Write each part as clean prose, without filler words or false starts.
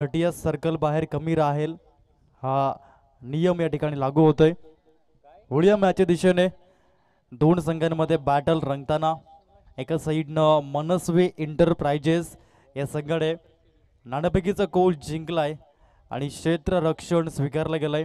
30 circle बाहेर कमी राहील हा नियम या ठिकाणी लागू होतोय। होळी मॅचच्या दिशेने दोन संघांमध्ये बॅटल रंगताना एका साईडनं मनस्वी इंटरप्राइजेस या संघाने नाणेफेकीचा गोल जिंकलाय आणि क्षेत्ररक्षण स्वीकारलं गेलंय।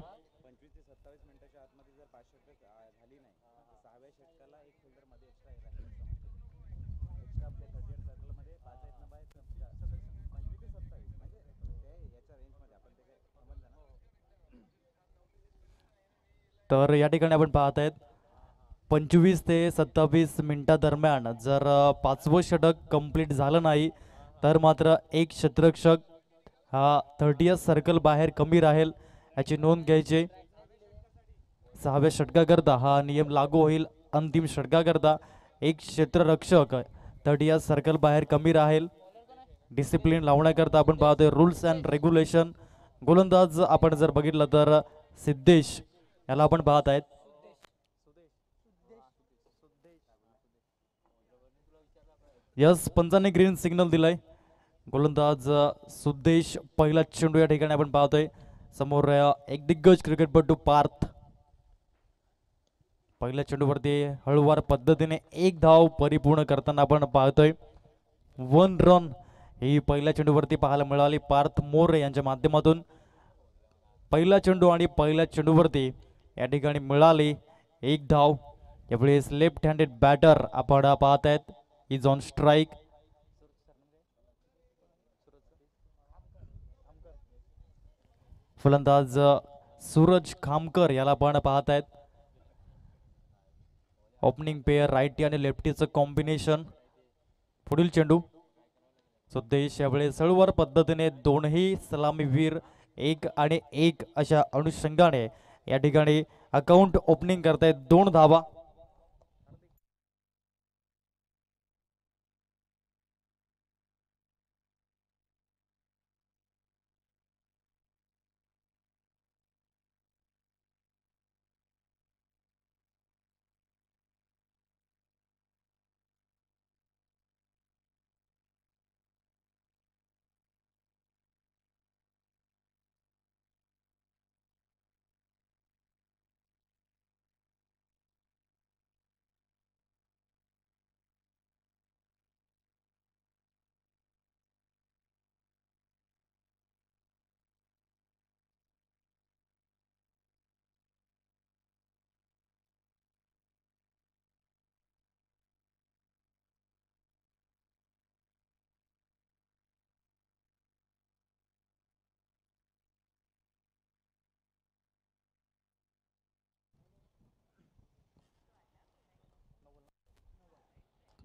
तर या ठिकाणी आपण पाहत आहेत 25 ते 27 मिनिटादरम्यान जर पाचवं षटक कंप्लीट झालं नाही तर मात्र एक क्षेत्ररक्षक हा 30 सर्कल बाहेर कमी राहील याची नोंद घ्यायची। सहाव्या षटकाकरता हा नियम लागू होईल। अंतिम षटकाकरता एक क्षेत्ररक्षक 30 सर्कल बाहेर कमी राहील। डिसिप्लिन लावण्याकरता आपण पाहतोय रूल्स अँड रेग्युलेशन। गोलंदाज आपण जर बघितलं तर सिद्धेश याला आपण पाहत आहेत। यस पंचांनी ग्रीन सिग्नल दिलाय। गोलंदाज सुद्देश पहिला चेंडू या ठिकाणी आपण पाहतोय। समोर एक दिग्गज क्रिकेटपटू पार्थ पहिल्या चेंडूवरती हळूवार पद्धतीने एक धाव परिपूर्ण करताना आपण पाहतोय। 1 रन ही पहिल्या चेंडूवरती पाहायला मिळाली पार्थ मोरे यांच्या माध्यमातून। पहिला चेंडू आणि पहिल्या चेंडूवरती या ठिकाणी मिळाली एक धाव। यावेळेस लेफ्ट हँडेड बॅटर आपण पाहत आहेत इज ऑन स्ट्राईक। फलंदाज सूरज खामकर याला आपण पाहत आहेत। ओपनिंग पेयर राईटी आणि लेफ्टीचं कॉम्बिनेशन। पुढील चेंडू सुद्देश यावेळेस हळूवार पद्धतीने दोनही सलामीवीर एक आणि एक अशा अनुषंगाने या ठिकाणी अकाउंट ओपनिंग करतायत 2 धावा।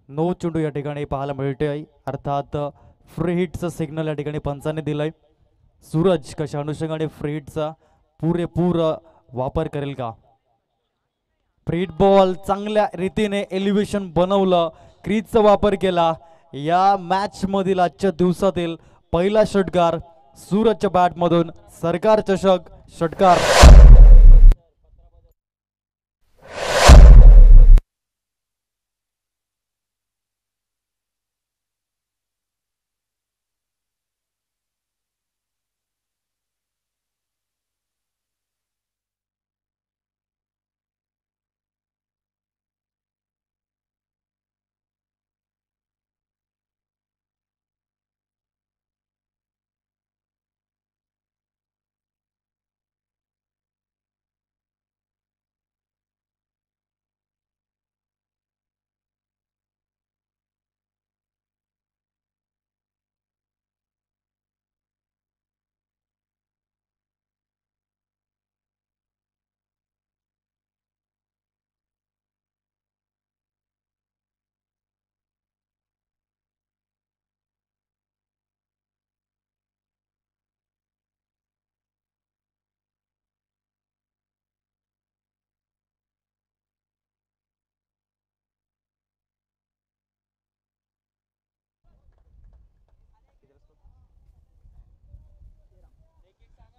नो चेंडू या ठिकाणी पाहायला मिळतोय अर्थात फ्री हिटचं सिग्नल या ठिकाणी पंचाने दिलंय। सूरज कशा अनुषंगाने फ्री हिटचा पुरेपूर वापर करेल का। फ्री हिट बॉल चांगल्या रीतीने एलिव्हेशन बनवलं क्रीजचा वापर केला। या मॅच मधील आजच्या दिवसातील पहिला षटकार सूरजच्या बॅट मधून सरकार चषक षटकार।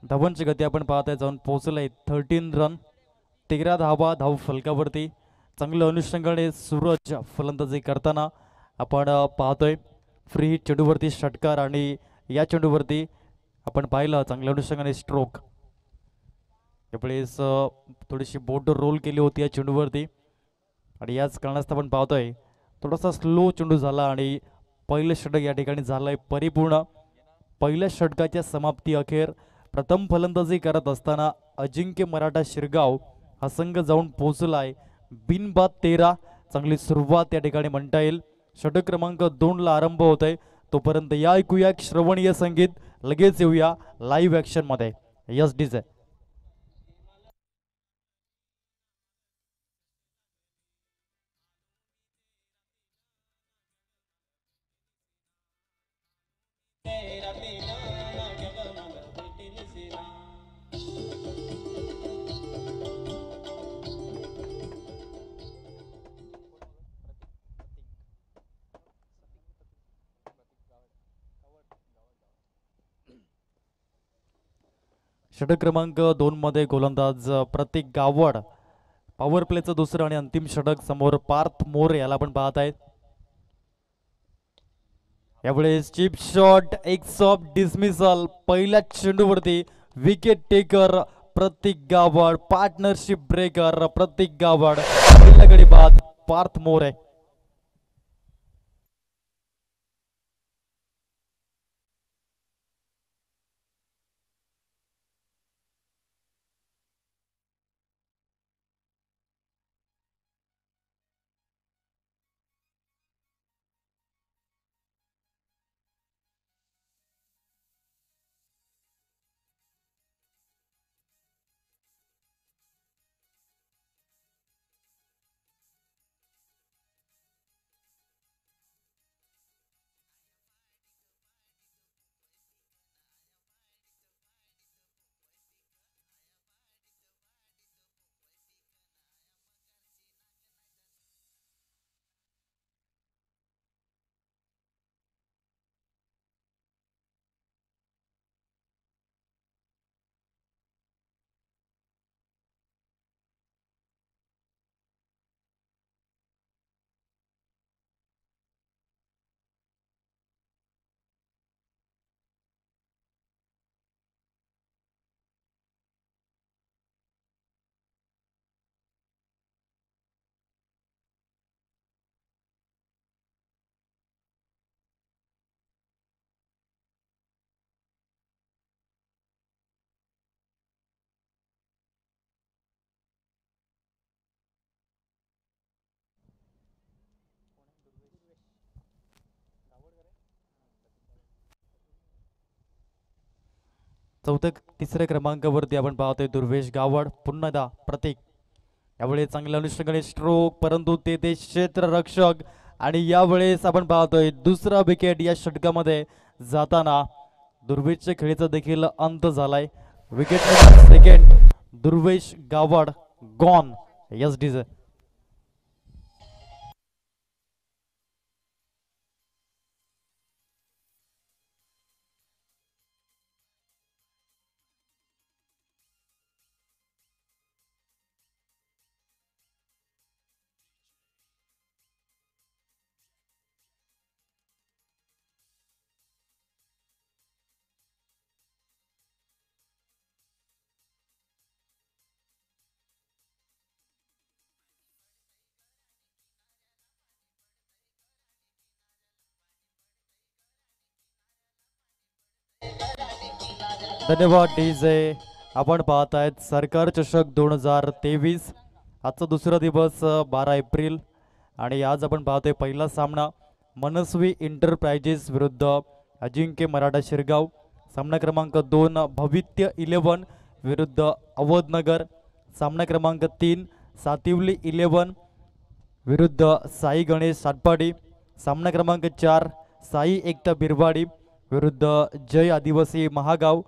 धवनची गती आपण पाहताय जाऊन पोहोचलंय 13 रन 13 धावा धाव फलकावरती। चांगलं अनुषंगाने सूरज फलंदाजी करताना आपण पाहतोय। फ्री हिट चेंडूवरती षटकार आणि या चेंडूवरती आपण पाहिलं चांगल्या अनुषंगाने स्ट्रोक यावेळेस थोडीशी बोट रोल केली होती या चेंडूवरती आणि याच कारणास्तव आपण पाहतोय थोडासा स्लो चेंडू झाला आणि पहिलं षटक या ठिकाणी झालंय परिपूर्ण. पहिल्या षटकाच्या समाप्ती अखेर प्रथम फलंदाजी करत असताना अजिंक्य मराठा शिरगाव हा संघ जाऊन पोहोचलाय बिनबाद 13. चांगली सुरुवात या ठिकाणी म्हणता येईल. षटक क्रमांक 2 ला आरंभ होत आहे. तोपर्यंत या ऐकूया श्रवणीय संगीत. लगेच येऊया लाईव्ह ऍक्शन मध्ये. Yes DJ. षटक क्रमांक 2 मध्ये गोलंदाज प्रतीक गावड. पॉवर प्लेचं दुसरं आणि अंतिम षटक समोर पार्थ मोरे याला आपण पाहत आहेत. यावेळेस chip shot x of dismissal. पहिल्या चेंडूवरती विकेट टेकर प्रतीक गावड. पार्टनरशिप ब्रेकर प्रतीक गावड. पहिल्या गडी बाद पार्थ मोरे. चौथ्या तिसऱ्या क्रमांकावरती आपण पाहतोय दुर्वेश गावड. पुन्हा एकदा प्रतीक. यावेळेस चांगल्या अनुषंगाने स्ट्रोक परंतु ते क्षेत्ररक्षक आणि यावेळेस आपण पाहतोय दुसरा विकेट या षटकामध्ये जाताना दुर्वेशच्या खेळीचा देखील अंत झालाय. Wicket second Durvesh Gawad gone. Yes DJ. धन्यवाद डीजे. आपण पाहत आहेत सरकार चषक 2023. आजचा दुसरा दिवस 12 एप्रिल आणि आज आपण पाहतोय पहिला सामना मनस्वी इंटरप्राइजेस विरुद्ध अजिंक्य मराठा शिरगाव. सामना क्रमांक 2 भवित्य 11 विरुद्ध अवधनगर. सामना क्रमांक 3 सातिवली 11 विरुद्ध साई गणेश सातपाडी. सामना क्रमांक 4 साई एकता बिरवाडी विरुद्ध जय आदिवासी महागाव.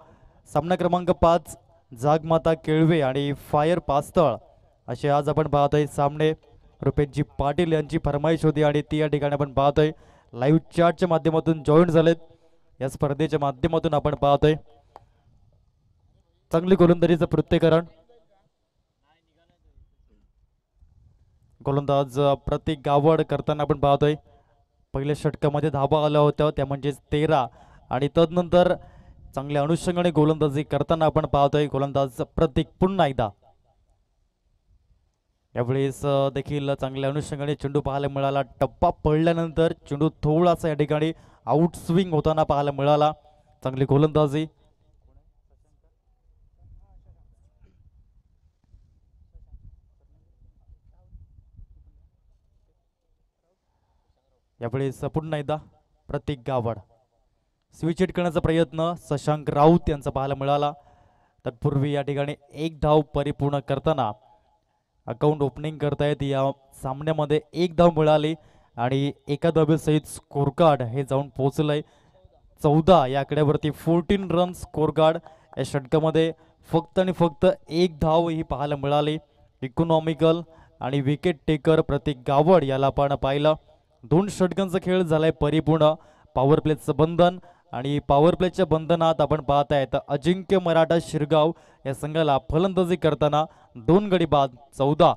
सामना क्रमांक 5 जागमाता केळवे आणि फायर पास्तळ. असे आज आपण पाहतोय सामने. रुपेशजी पाटील यांची फरमाईश होती आणि ती या ठिकाणी आपण पाहतोय लाईव्ह चॅटच्या माध्यमातून जॉईन झालेत. या स्पर्धेच्या माध्यमातून आपण पाहतोय चांगली गोलंदाजीचं पृथ्वीकरण. गोलंदाज प्रतीक गावड करताना आपण पाहतोय पहिल्या षटकामध्ये धाबा आल्या होत्या त्या म्हणजेच 13 आणि तदनंतर चांगल्या अनुषंगाने गोलंदाजी करताना आपण पाहतोय गोलंदाज प्रतीक पुन्हा एकदा यावेळेस देखील चांगल्या अनुषंगाने चेंडू पाहायला मिळाला. टप्पा पडल्यानंतर चेंडू थोडासा या ठिकाणी आउट स्विंग होताना पाहायला मिळाला. चांगली गोलंदाजी. यावेळेस पुन्हा एकदा प्रतीक गावड स्विच हिट करण्याचा प्रयत्न शशांक राऊत यांचा पाहायला मिळाला. तत्पूर्वी या ठिकाणी एक धाव परिपूर्ण करताना अकाउंट ओपनिंग करतायत. या सामन्यामध्ये एक धाव मिळाली आणि एका धावेसहित स्कोर कार्ड हे जाऊन पोहोचलंय 14 या आकड्यावरती. 14 रन स्कोर कार्ड. या षटकामध्ये फक्त आणि फक्त एक धाव ही पाहायला मिळाली. इकॉनॉमिकल आणि विकेट टेकर प्रतीक गावड याला आपण पाहिलं. 2 षटकांचा खेळ झालाय परिपूर्ण. पॉवर प्लेचं बंधन आणि पॉवर प्लेच्या बंधनात आपण पाहतायत अजिंक्य मराठा शिरगाव या संघाला फलंदाजी करताना 2 गडी बाद 14.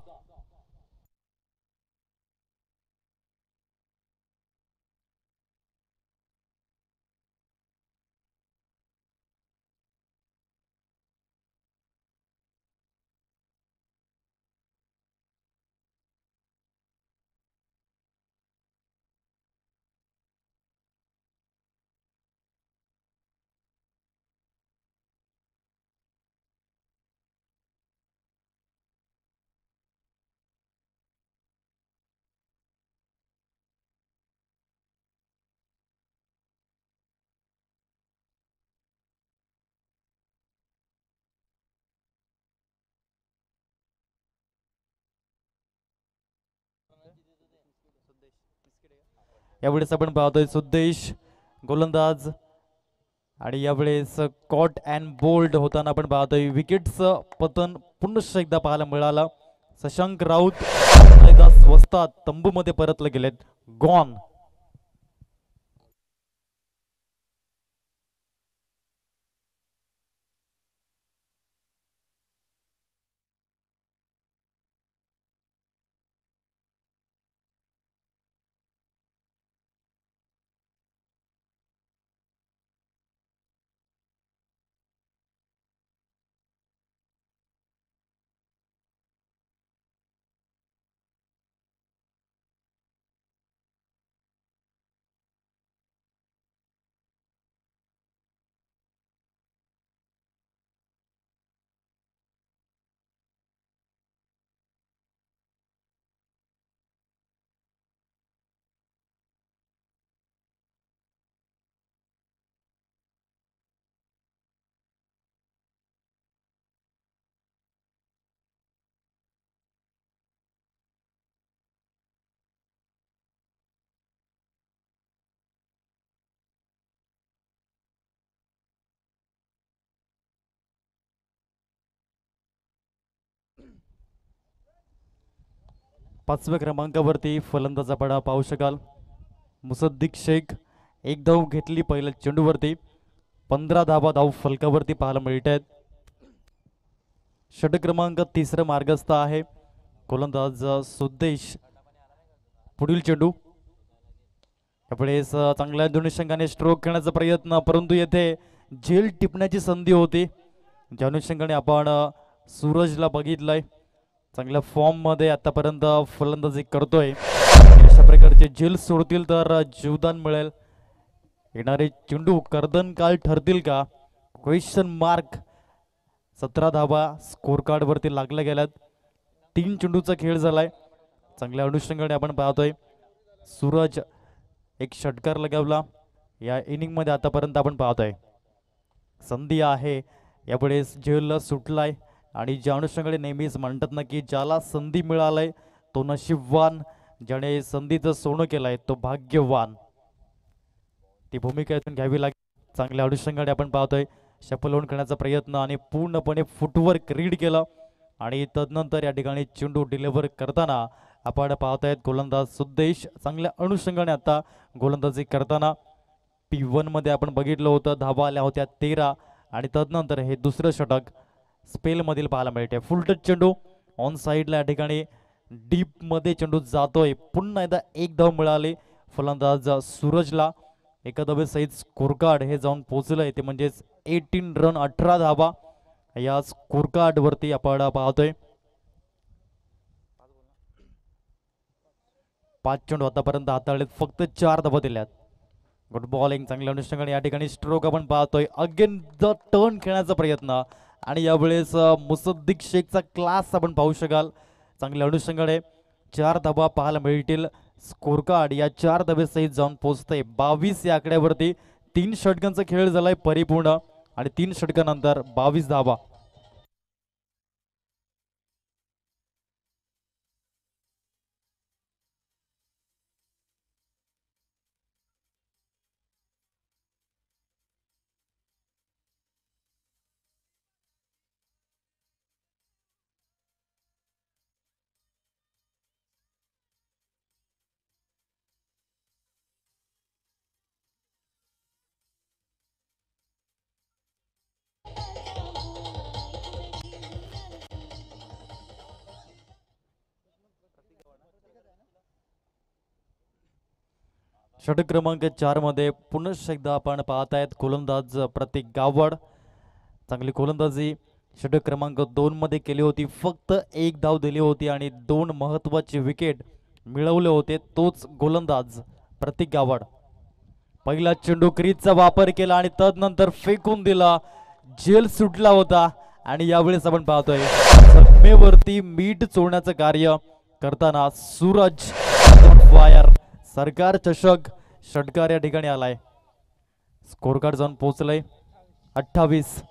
यावेळेस आपण पाहतोय सुद्देश गोलंदाज आणि यावेळेस कॉट अँड बोल्ड होताना आपण पाहतोय. विकेटचं पतन पुन्हा एकदा पाहायला मिळालं. शशांक राऊत एकदा स्वस्तात तंबूमध्ये परतले गेलेत. गॉन. पाचव्या क्रमांकावरती फलंदाज आपण पाहू शकाल. मुसद्दिक शेख एक धाव घेतली पहिल्या चेंडूवरती. 15 धावा धाव फलकावरती पाहायला मिळत आहेत. षटक क्रमांक 3 मार्गस्थ आहे. गोलंदाज सुद्देश. पुढील चेंडू यावेळेस चांगल्या दोन्ही संघाने स्ट्रोक करण्याचा प्रयत्न परंतु येथे झेल टिपण्याची संधी होती. ज्या अनुषंगाने आपण सूरजला बघितलंय चांगल्या फॉर्म मध्ये आतापर्यंत फलंदाजी करतोय. अशा प्रकारचे झेल सोडतील तर जीवदान मिळेल. येणारे चेंडू कर्दनकाळ ठरतील का क्वेश्चन मार्क. 17 धावा स्कोर कार्ड वरती लागल्या गेल्यात. 3 चेंडूचा खेळ झालाय. चांगल्या अनुषंगाने आपण पाहतोय सूरज एक षटकार लगावला या इनिंग मध्ये आतापर्यंत आपण पाहतोय. संधी आहे यावेळेस झेल सुटलाय आणि ज्या अनुषंगाने नेहमीच म्हणतात ना की ज्याला संधी मिळालाय तो नशीबवान. ज्याने संधीचं सोनं केलंय तो भाग्यवान. ती भूमिका इथून घ्यावी लागेल. चांगल्या अनुषंगाने आपण पाहतोय शफल होऊन करण्याचा प्रयत्न आणि पूर्णपणे फुटवर्क रीड केलं आणि तदनंतर या ठिकाणी चेंडू डिलिव्हर करताना आपण पाहतायत गोलंदाज सुद्देश चांगल्या अनुषंगाने आता गोलंदाजी करताना. P1 मध्ये आपण बघितलं होतं धावा आल्या होत्या 13 आणि तदनंतर हे दुसरं षटक स्पेल मधील पाहायला मिळते. फुल टच चेंडू ऑन साइडला या ठिकाणी डीप मध्ये चेंडू जातोय. पुन्हा एकदा एक धाव मिळाली फलंदाज सूरजला. एका धावेसहित स्कोर कार्ड हे जाऊन पोहोचलंय ते म्हणजेच 18 रन 18 धावा या स्कोर कार्ड वरती आपण पाहतोय. 5 चेंडू आतापर्यंत हाताळलेत, फक्त 4 धावा दिल्यात. गुड बॉलिंग, चांगल्या अनुषंगाने या ठिकाणी स्ट्रोक आपण पाहतोय. अगेन द टर्न खेळण्याचा प्रयत्न आणि यावेळेस मुसद्दिक शेखचा क्लास आपण पाहू शकाल. चांगल्या अनुषंगाने 4 धावा पाहायला मिळतील. स्कोर कार्ड या 4 धाब्यासहित जाऊन पोहोचते 22 या आकड्यावरती. 3 षटकांचा खेळ झालाय परिपूर्ण आणि 3 षटकानंतर 22 धावा. षटक क्रमांक 4 मध्ये पुनश्च एकदा आपण पाहतायत गोलंदाज प्रतीक गावड. चांगली गोलंदाजी षटक क्रमांक 2 मध्ये केली होती. फक्त 1 धाव दिली होती आणि 2 महत्वाचे विकेट मिळवले होते. तोच गोलंदाज प्रतीक गावड. पहिला चेंडू क्रीजचा वापर केला आणि तदनंतर फेकून दिला. झेल सुटला होता आणि यावेळेस आपण पाहतोय जखमेवरती मीठ चोळण्याचं कार्य करताना सूरज फायर. सरकार चषक षटकार या ठिकाणी आलाय. स्कोर कार्ड जाऊन पोहोचलंय 28.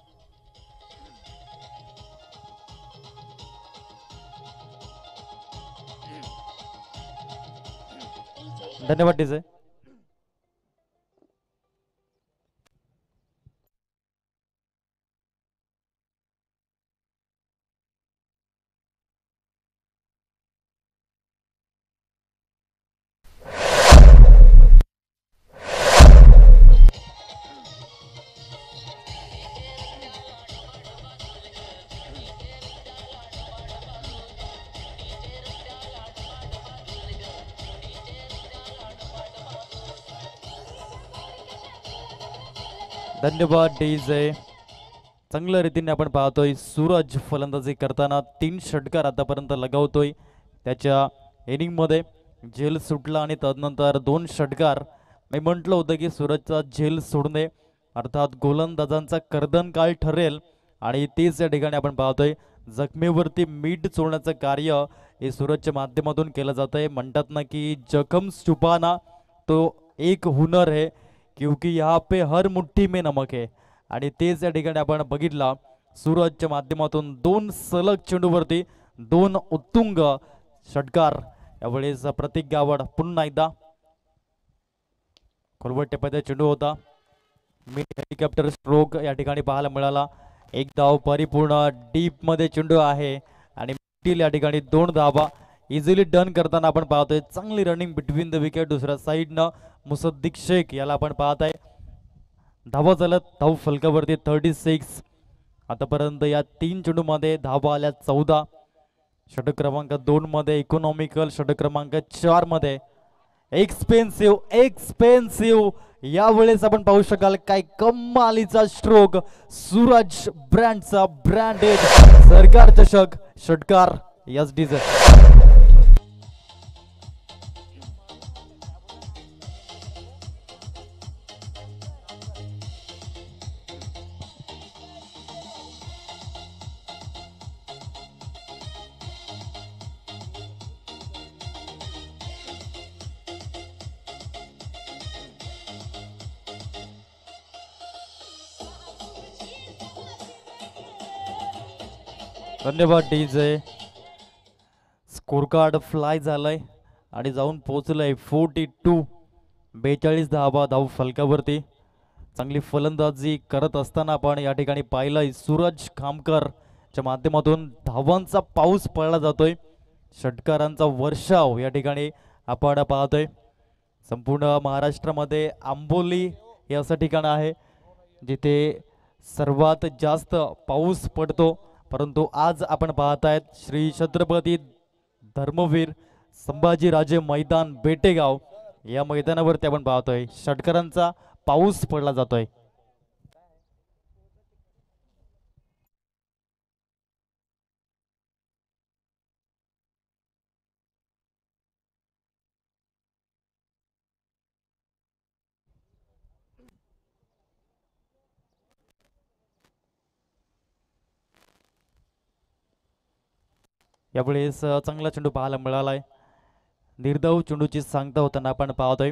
धन्यवाद डीजे. धन्यवाद डीजे. चांगल्या रीतीने आपण पाहतोय सूरज फलंदाजी करताना 3 षटकार आतापर्यंत लगावतोय. त्याच्या इनिंगमध्ये झेल सुटला आणि तदनंतर 2 षटकार. मी म्हटलं होतं की सूरजचा झेल सोडणे अर्थात गोलंदाजांचा कर्दन काळ ठरेल आणि तेच या ठिकाणी आपण पाहतोय. जखमेवरती मीठ चोळण्याचं कार्य हे सूरजच्या माध्यमातून केलं जात आहे. म्हणतात ना की जखम छुपाना तो एक हुनर है क्योंकि यहाँ पे हर मुठ्ठी में नमक है. आणि तेच या ठिकाणी आपण बघितला. सूरजच्या माध्यमातून 2 सलग चेंडूवरती 2 उत्तुंग षटकार. यावेळेस प्रतीक गावड पुन्हा एकदा खोलवर टेपाचा चेंडू होता. मिनी हेलिकॉप्टर स्ट्रोक या ठिकाणी पाहायला मिळाला. 1 धाव परिपूर्ण डीप मध्ये चेंडू आहे आणि या ठिकाणी 2 धावा इझिली डन करताना आपण पाहतोय. चांगली रनिंग बिटवीन द विकेट. दुसऱ्या साईडनं मुसद्दिक शेख याला आपण पाहताय. धावा झाल्यात धाव फलकावरती 36. आतापर्यंत या 3 चेंडूमध्ये धावा आल्या 14. षटक क्रमांक 2 मध्ये इकॉनॉमिकल, षटक क्रमांक 4 मध्ये एक्सपेन्सिव्ह. यावेळेस आपण पाहू शकाल काय कमालीचा स्ट्रोक. सूरज ब्रँडचा ब्रँडेड सरकार चषक षटकार यस डीजे. धन्यवाद डीजे. स्कोर कार्ड फ्लाय झालाय आणि जाऊन पोहोचलंय 42. 42 धावा धाव फलकावरती. चांगली फलंदाजी करत असताना आपण या ठिकाणी पाहिलंय सूरज खामकरच्या माध्यमातून धावांचा पाऊस पडला जातोय. षटकारांचा वर्षाव या ठिकाणी आपण पाहतोय. संपूर्ण महाराष्ट्रामध्ये आंबोली हे असं ठिकाण आहे जिथे सर्वात जास्त पाऊस पडतो. परंतु आज आपण पाहतायत श्री छत्रपती धर्मवीर संभाजीराजे मैदान बेटेगाव या मैदानावरती आपण पाहतोय षटकारांचा पाऊस पडला जातोय. यावेळेस चांगला चेंडू पाहायला मिळालाय. निर्धाव चेंडूची सांगता होताना आपण पाहतोय.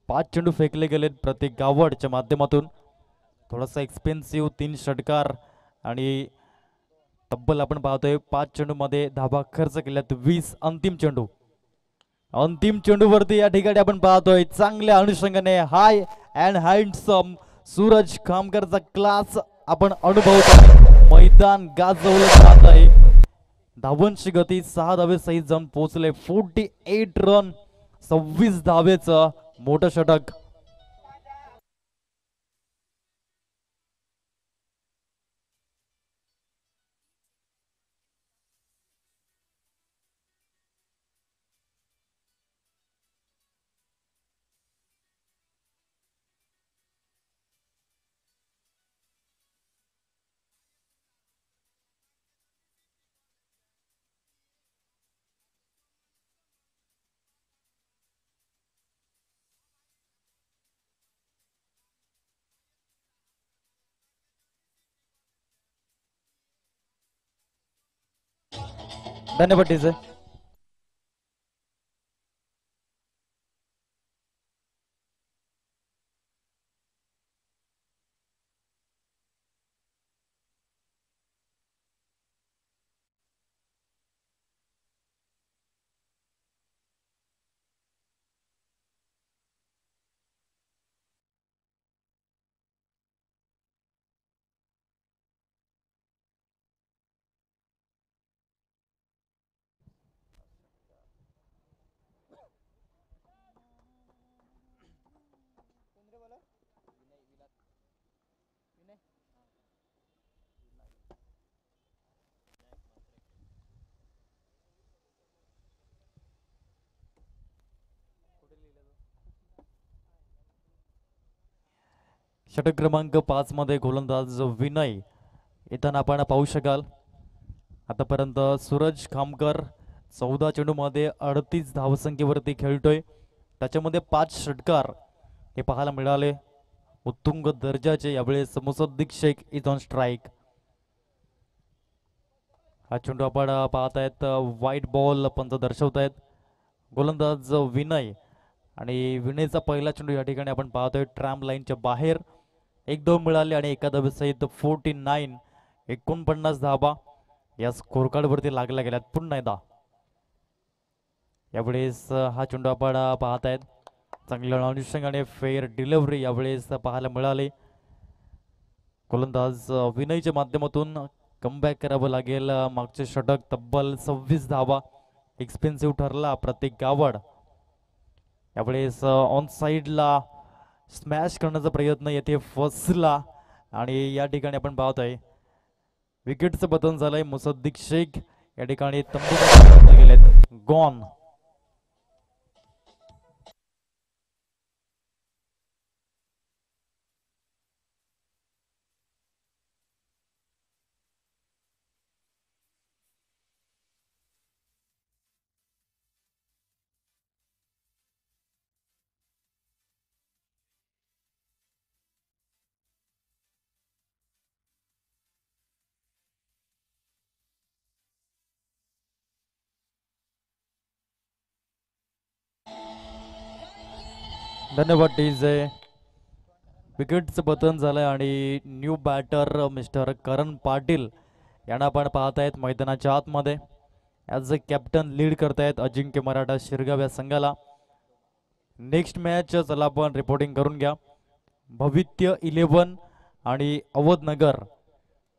5 चेंडू फेकले गेलेत प्रत्येक गावडच्या माध्यमातून. थोडासा एक्सपेन्सिव्ह 3 षटकार आणि तब्बल आपण पाहतोय 5 चेंडूमध्ये धाबा खर्च केल्यात 20. अंतिम चेंडूवरती या ठिकाणी आपण पाहतोय चांगल्या अनुषंगाने हाय अँड हँडसम सूरज खामकरचा क्लास आपण अनुभवतो. मैदान गाजवलं जात आहे. धावांची गती 6 धावे सहित जाऊन पोहोचले. 48 रन 26 धावेचं मोठं षटक. धन्यवाद टीचे. षटक क्रमांक 5 मध्ये गोलंदाज विनय येताना आपण पाहू शकाल. आतापर्यंत सूरज खामकर 14 चेंडूमध्ये 38 धावसंख्येवरती खेळतोय. त्याच्यामध्ये 5 षटकार हे पाहायला मिळाले. उत्तुंग दर्जाचे. यावेळेस Musaddiq Shaikh is on strike. हा चेंडू आपण पाहतायत व्हाईट बॉल पंच दर्शवतायत. गोलंदाज विनय आणि विनयचा पहिला चेंडू या ठिकाणी आपण पाहतोय ट्रॅम लाईनच्या बाहेर. 1-2 मिळाले आणि एका धावेसहित 49 49 धाबा या स्कोर कार्डवरती लागल्या गेल्यात पुन्हा एकदा. यावेळेस हा चेंडू आपण पाहतायत चांगल्या अनुषंगाने फेअर डिलिव्हरी यावेळेस पाहायला मिळाले. गोलंदाज विनयच्या माध्यमातून कमबॅक करावं लागेल. मागचे षटक तब्बल 26 धावा एक्सपेन्सिव्ह ठरला प्रत्येक गावड. यावेळेस ऑन साईडला स्मॅश करण्याचा प्रयत्न येथे फसला आणि या ठिकाणी आपण पाहतोय विकेटचं पतन झालंय. मुसद्दिक शेख या ठिकाणी तंबू गेलेत. गॉन. धन्यवाद डीजे. विकेटचं पतन झालंय आणि न्यू बॅटर मिस्टर करण पाटील यांना आपण पाहतायत मैदानाच्या आतमध्ये. ॲज अ कॅप्टन लीड करतायत अजिंक्य मराठा शिरगाव या संघाला. नेक्स्ट मॅच चला आपण रिपोर्टिंग करून घ्या. भवित्य 11 आणि अवधनगर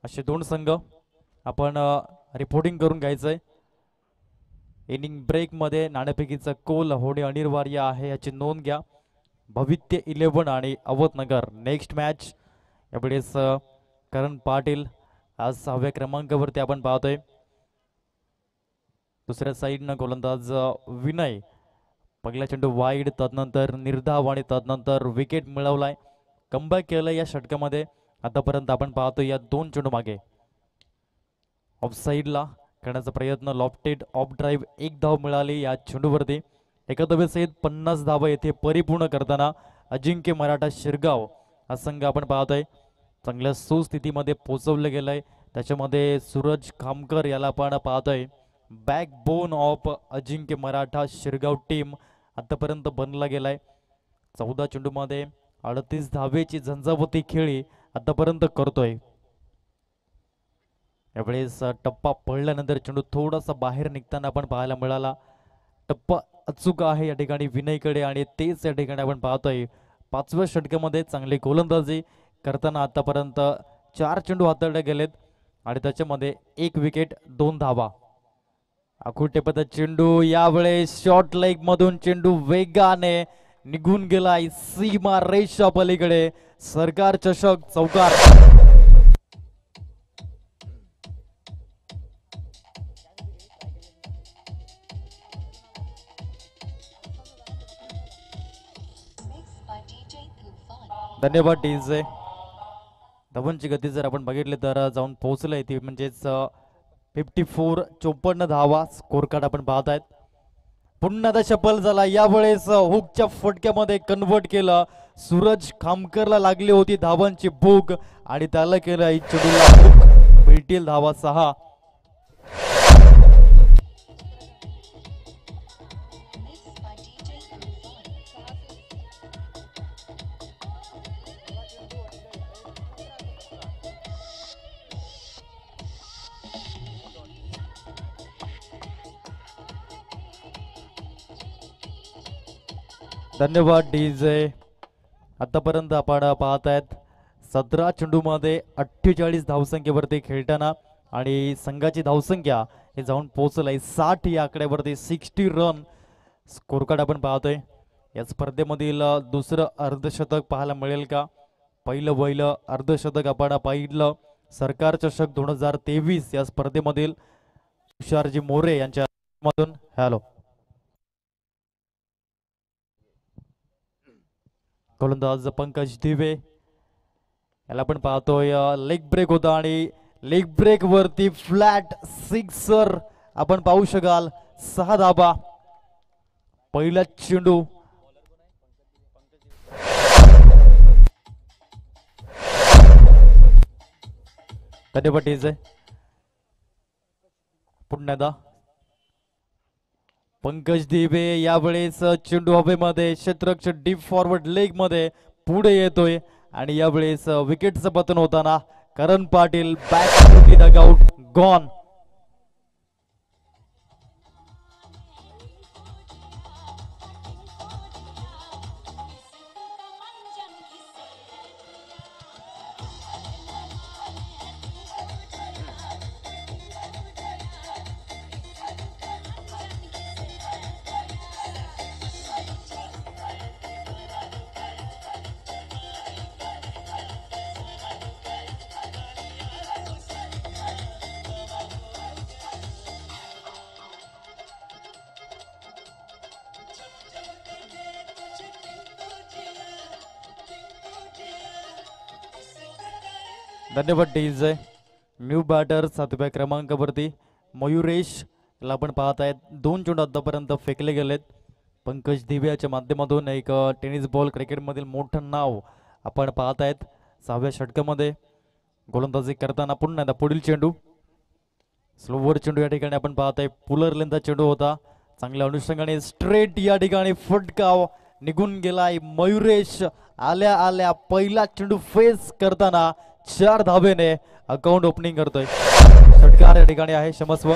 असे 2 संघ आपण रिपोर्टिंग करून घ्यायचंय. इनिंग ब्रेकमध्ये नाणेफेकीचा कोल होणे अनिवार्य आहे याची नोंद घ्या. भवित्य 11 आणि अवधनगर नेक्स्ट मॅच. यावेळेस करण पाटील आज 6व्या क्रमांकावरती आपण पाहतोय. दुसऱ्या साईडनं गोलंदाज विनय. पहिला चेंडू वाईड, तदनंतर निर्धाव आणि तदनंतर विकेट मिळवलाय. कमबॅक केलं या षटकामध्ये. आतापर्यंत आपण पाहतोय या 2 चेंडू मागे ऑफ साईडला करण्याचा प्रयत्न. लॉफ्टेड ऑफ ड्राईव्ह 1 धाव मिळाली या चेंडूवरती. एका धावेसहित 50 धावा येथे परिपूर्ण करताना अजिंक्य मराठा शिरगाव हा संघ आपण पाहतोय चांगल्या सुस्थितीमध्ये पोहोचवलं गेलंय. त्याच्यामध्ये सूरज खामकर याला आपण पाहतोय. Backbone of Ajinkya Maratha Shirgaon team आतापर्यंत बनला गेलाय. 14 चेंडूमध्ये 38 धावेची झंझावती खेळी आतापर्यंत करतोय. यावेळेस टप्पा पडल्यानंतर चेंडू थोडासा बाहेर निघताना आपण पाहायला मिळाला. टप्पा अचूक आहे या ठिकाणी विनयकडे आणि तेच या ठिकाणी आपण पाहतोय. 5व्या षटकामध्ये चांगली गोलंदाजी करताना आतापर्यंत 4 चेंडू हाताळले गेलेत आणि त्याच्यामध्ये 1 विकेट 2 धावा. आखुटेपदा चेंडू यावेळेस शॉर्ट लेग मधून चेंडू वेगाने निघून गेलाय सीमा रेषा पलीकडे. सरकार चषक चौकार. धन्यवाद डीजे. धवनची गती जर आपण बघितली तर जाऊन पोहोचलंय ती म्हणजेच 54 धावा स्कोर कार्ड आपण पाहत आहेत. पुन्हा द शपल झाला. यावेळेस हुकच्या फटक्यामध्ये कन्वर्ट केलं. सूरज खामकरला लागली होती धावांची भूक आणि त्याला केलं चेंडूला हुक. मिळतील धावा 6. धन्यवाद डीजे. आतापर्यंत आपण पाहत आहेत 17 चेंडूमध्ये 48 धावसंख्येवरती खेळताना आणि संघाची धावसंख्या हे जाऊन पोहोचलंय 60 या आकड्यावरती. 60 रन स्कोर कार्ड आपण पाहतोय. या स्पर्धेमधील दुसरं अर्धशतक पाहायला मिळेल का? पहिलं अर्धशतक आपण पाहिलं सरकार चषक 2023 या स्पर्धेमधील तुषारजी मोरे यांच्या मधून. हॅलो गोलंदाज पंकज दिवे याला पण पाहतोय. लेग ब्रेक होता आणि लेग ब्रेक वरती फ्लॅट सिक्सर आपण पाहू शकाल. 6 धाबा. पहिला चेंडू धन्यवाद डीजे. पुन्हा पंकज दिवे यावेळेस चेंडू हवेमध्ये क्षेत्ररक्षक डीप फॉरवर्ड लेग मध्ये पुढे येतोय आणि यावेळेस विकेटचं पतन होताना Karan Patil back to the dugout gone. धन्यवाद डीजे. न्यू बॅटर 7व्या क्रमांकावरती मयुरेश याला आपण पाहत आहेत. 2 चेंडू आतापर्यंत फेकले गेलेत. पंकज दिव्याच्या माध्यमातून एक टेनिस बॉल क्रिकेटमधील मोठं नाव आपण पाहत आहेत. 6व्या षटकामध्ये गोलंदाजी करताना पुन्हा पुढील चेंडू स्लोवर चेंडू या ठिकाणी आपण पाहत आहे. पुलर लेंथचा चेंडू होता. चांगल्या अनुषंगाने स्ट्रेट या ठिकाणी फटकाव निघून गेलाय. मयुरेश आल्या आल्या पहिला चेंडू फेस करताना 4 धावेने अकाउंट ओपनिंग करतोय. षटकार या ठिकाणी आहे क्षमस्व.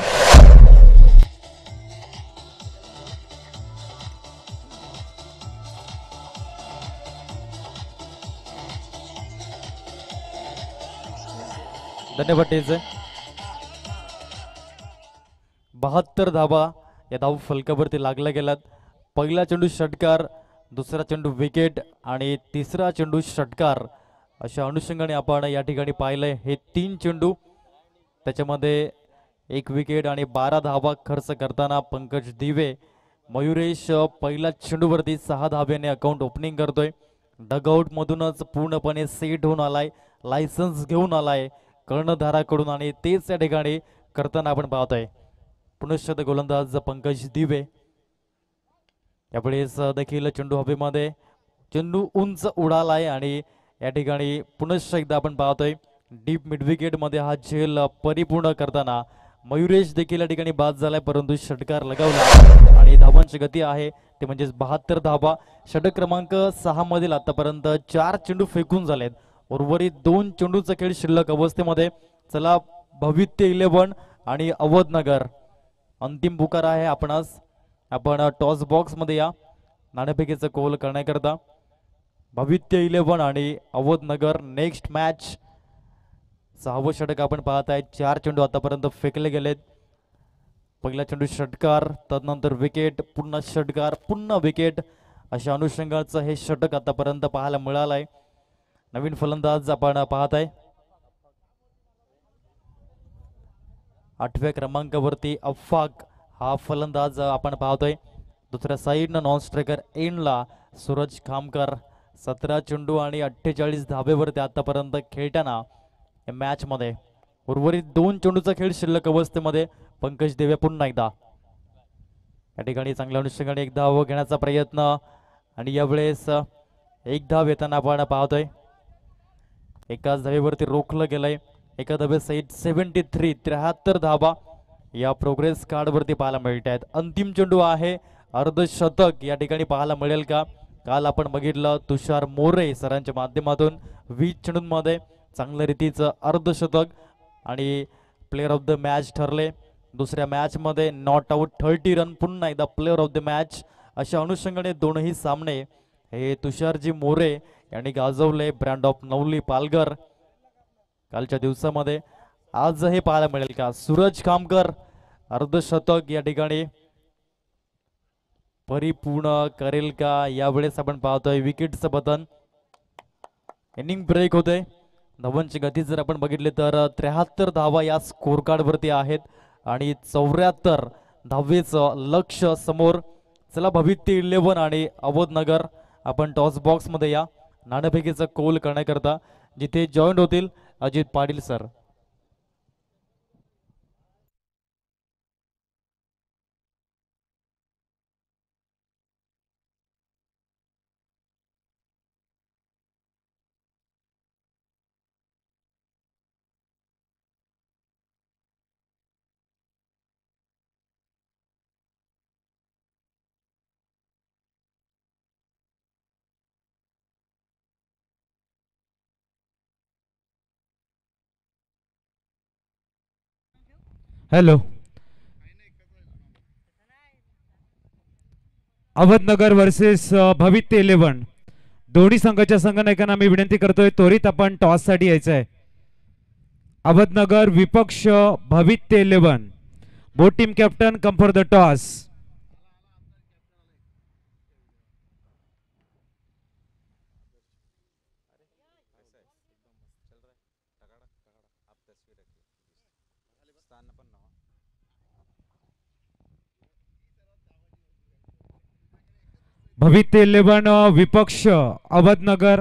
धन्यवाद डीजे. 72 धावा या धाव फलकावरती लागल्या गेल्यात. पहिला चेंडू षटकार, दुसरा चेंडू विकेट आणि तिसरा चेंडू षटकार अशा अनुषंगाने आपण या ठिकाणी पाहिलंय. हे 3 चेंडू त्याच्यामध्ये 1 विकेट आणि 12 धावा खर्च करताना पंकज दिवे. मयुरेश पहिल्या चेंडूवरती 6 धाव्याने अकाउंट ओपनिंग करतोय. डगआउट मधूनच पूर्णपणे सेट होऊन आलाय. लायसन्स घेऊन आलाय कर्णधाराकडून आणि तेच या ठिकाणी करताना आपण पाहतोय. पुनश्च गोलंदाज पंकज दिवे. यावेळेस देखील चेंडू हवेमध्ये चेंडू उंच उडालाय आणि या ठिकाणी पुनश्च एकदा आपण पाहतोय डीप मिड विकेट मध्ये हा झेल परिपूर्ण करताना मयुरेश देखील या ठिकाणी बाद झालाय, परंतु षटकार लगावला आणि धावांची गती आहे ते म्हणजेच 72 धावा. षटक क्रमांक 6 मधील आतापर्यंत 4 चेंडू फेकून झालेत. उर्वरित 2 चेंडूचा खेळ शिल्लक अवस्थेमध्ये. चला भवित्य 11 आणि अवधनगर अंतिम पुकार आहे आपणास. आपण टॉस बॉक्स मध्ये या नाणेफेकीचा कोल करण्याकरता. भवित्य 11 आणि अवधनगर नेक्स्ट मॅच. 6वं षटक आपण पाहत आहे. 4 चेंडू आतापर्यंत फेकले गेलेत. पहिला चेंडू षटकार, तदनंतर विकेट, पुन्हा षटकार, पुन्हा विकेट, अशा अनुषंगाचं हे षटक आतापर्यंत पाहायला मिळालंय. नवीन फलंदाज आपण पाहत आहे. 8व्या क्रमांकावरती अफाक हा फलंदाज आपण पाहतोय. दुसऱ्या साईडनं नॉन स्ट्रायकर एंडला सूरज खामकर. 17 चेंडू आणि 48 धाबेवरती आतापर्यंत खेळताना या मॅच मध्ये. उर्वरित 2 चेंडूचा खेळ शिल्लक अवस्थेमध्ये. पंकज देवे पुन्हा एकदा या ठिकाणी चांगल्या अनुषंगाने एक धाव घेण्याचा प्रयत्न आणि यावेळेस एक धाव येताना आपण पाहतोय. एकाच धावेवरती रोखलं गेलंय. एका धावेसहित 73 धावा या प्रोग्रेस कार्ड वरती पाहायला मिळत आहेत. अंतिम चेंडू आहे. अर्धशतक या ठिकाणी पाहायला मिळेल का? काल आपण बघितलं तुषार मोरे सरांच्या माध्यमातून 20 चेंडूंमध्ये चांगल्या रीतीचं अर्धशतक आणि प्लेअर ऑफ द मॅच ठरले. दुसऱ्या मॅच मध्ये नॉट आउट 30 रन, पुन्हा एकदा प्लेअर ऑफ द मॅच. अशा अनुषंगाने दोनही सामने हे तुषारजी मोरे यांनी गाजवले. ब्रँड ऑफ नवली पालघर कालच्या दिवसामध्ये. आज हे पाहायला मिळेल का? सूरज खामकर अर्धशतक या ठिकाणी परिपूर्ण करेल का? यावेळेस आपण पाहतोय विकेटचं बटन. इनिंग ब्रेक होते. धावांची गती जर आपण बघितली तर 73 धावा या स्कोर कार्ड वरती आहेत आणि 74 धावेचं लक्ष समोर. चला भवित्य 11 आणि अवधनगर आपण टॉस बॉक्स मध्ये या नाणेफेकीचा कोल करण्याकरता, जिथे जॉईंट होतील Ajit Patil sir. Hello. Ahmednagar versus Bhavitya 11. दोन्ही संघाच्या संघनायकांना मी विनंती करतोय त्वरित आपण टॉस साठी यायचं आहे. अहमदनगर विपक्ष Bhavitya 11. Both team captain come for the toss. Bhavitya 11 विपक्ष अहमदनगर.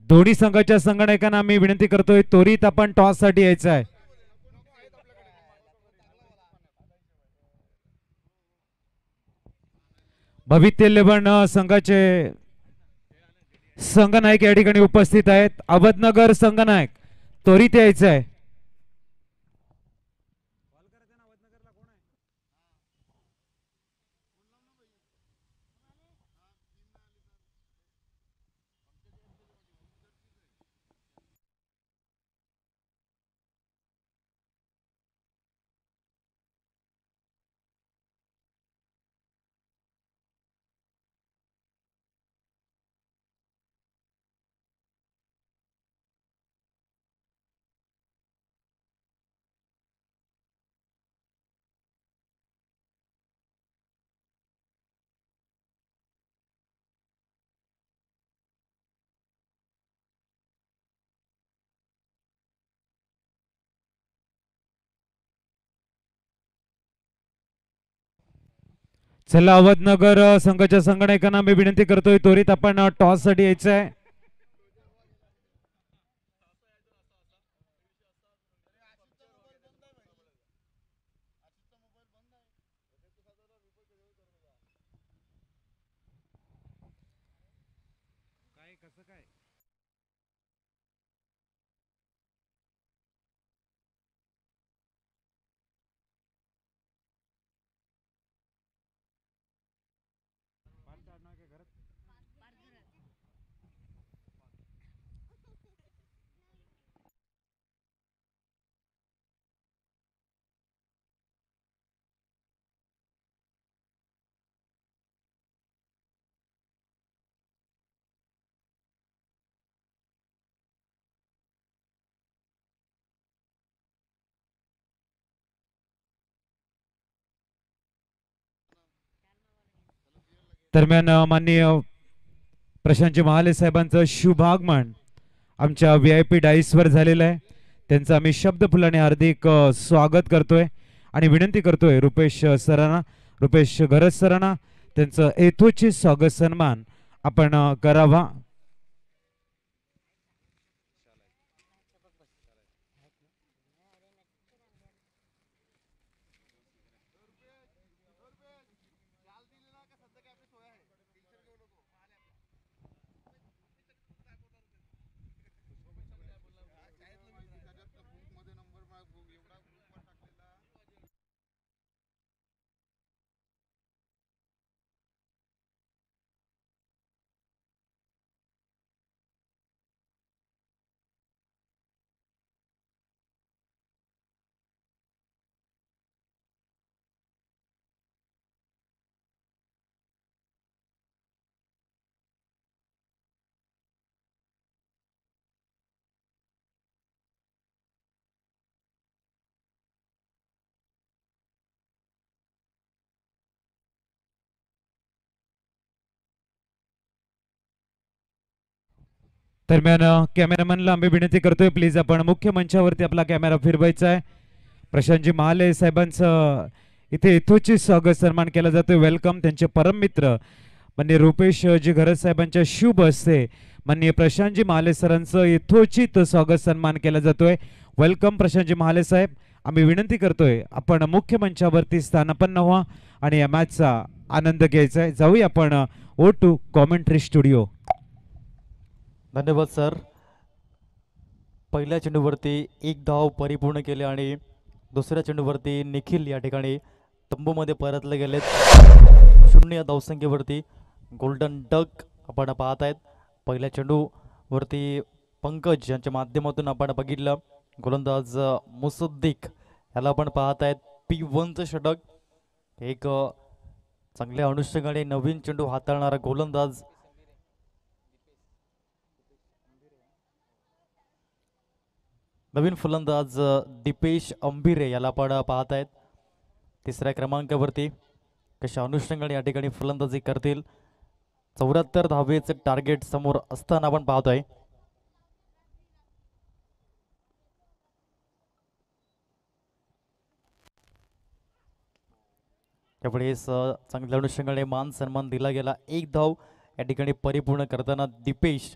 दोन्ही संघाच्या संघनायकांना मी विनंती करतोय त्वरित आपण टॉस साठी यायचं आहे. भवित्य 11 संघाचे संघनायक या ठिकाणी उपस्थित आहेत. अहमदनगर संघनायक त्वरित यायचं आहे. चला अहमदनगर संघाच्या संघनायकांना मी विनंती करतोय त्वरित आपण टॉस साठी यायचं आहे. दरम्यान माननीय प्रशांतजी महाले साहेबांचं शुभागमन आमच्या VIP डाईसवर झालेलं आहे. त्यांचं आम्ही शब्दफुलाने हार्दिक स्वागत करतोय आणि विनंती करतोय रुपेश सरांना, रुपेश घरत सरांना त्यांचं यथोचित स्वागत सन्मान आपण करावा. दरम्यान कॅमेरामॅनला आम्ही विनंती करतोय, प्लीज आपण मुख्य मंचावरती आपला कॅमेरा फिरवायचा आहे. प्रशांतजी महाले साहेबांचं इथे यथोचित स्वागत सन्मान केला जातोय. वेलकम. त्यांचे परम मित्र माननीय रुपेशजी घरत साहेबांच्या शुभ हस्ते माननीय प्रशांतजी महाले सरांचं यथोचित स्वागत सन्मान केला जातोय. वेलकम प्रशांतजी महाले साहेब. आम्ही विनंती करतोय आपण मुख्य मंचावरती स्थानापन्न व्हा आणि या मॅचचा आनंद घ्यायचा आहे. जाऊया आपण ओ टू कॉमेंट्री स्टुडिओ. धन्यवाद सर. पहिल्या चेंडूवरती एक धाव परिपूर्ण केले आणि दुसऱ्या चेंडूवरती निखिल या ठिकाणी तंबूमध्ये परतले गेलेत. 0 या धावसंख्येवरती गोल्डन डक आपण पाहत आहेत. पहिल्या चेंडूवरती पंकज यांच्या माध्यमातून आपण बघितलं गोलंदाज मुसद्दीक याला आपण पाहत आहेत. P1चं षटक. एक चांगल्या अनुषंगाने नवीन चेंडू हाताळणारा गोलंदाज नवीन फलंदाज दीपेश अंबिरे याला आपण पाहत आहेत. तिसऱ्या क्रमांकावरती कशा अनुषंगाने या ठिकाणी फलंदाजी करतील. 74 धावेचे टार्गेट समोर असताना आपण पाहतोय. त्यावेळेस चांगल्या अनुषंगाने मान सन्मान दिला गेला. एक धाव या ठिकाणी परिपूर्ण करताना दीपेश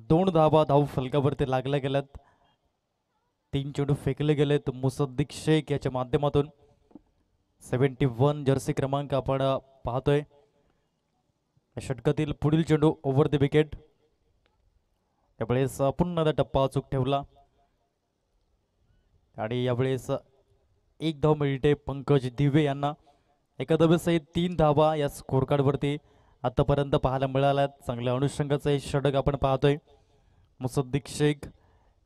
2 धावा धाव फलकावरती लागल्या गेल्यात. 3 चेंडू फेकले गेलेत. मुसद्दीक शेख याच्या माध्यमातून 71 जर्सी क्रमांक आपण पाहतोय. षटकातील पुढील चेंडू ओव्हर द विकेट. त्यावेळेस पुन्हा टप्पा अचूक ठेवला आणि यावेळेस एक धाव मिळते पंकज दिवे यांना. एका धावेसहित 3 धावा या स्कोर कार्डवरती आतापर्यंत पाहायला मिळाल्यात. चांगल्या अनुषंगाचं हे षटक आपण पाहतोय. मुसद्दीक शेख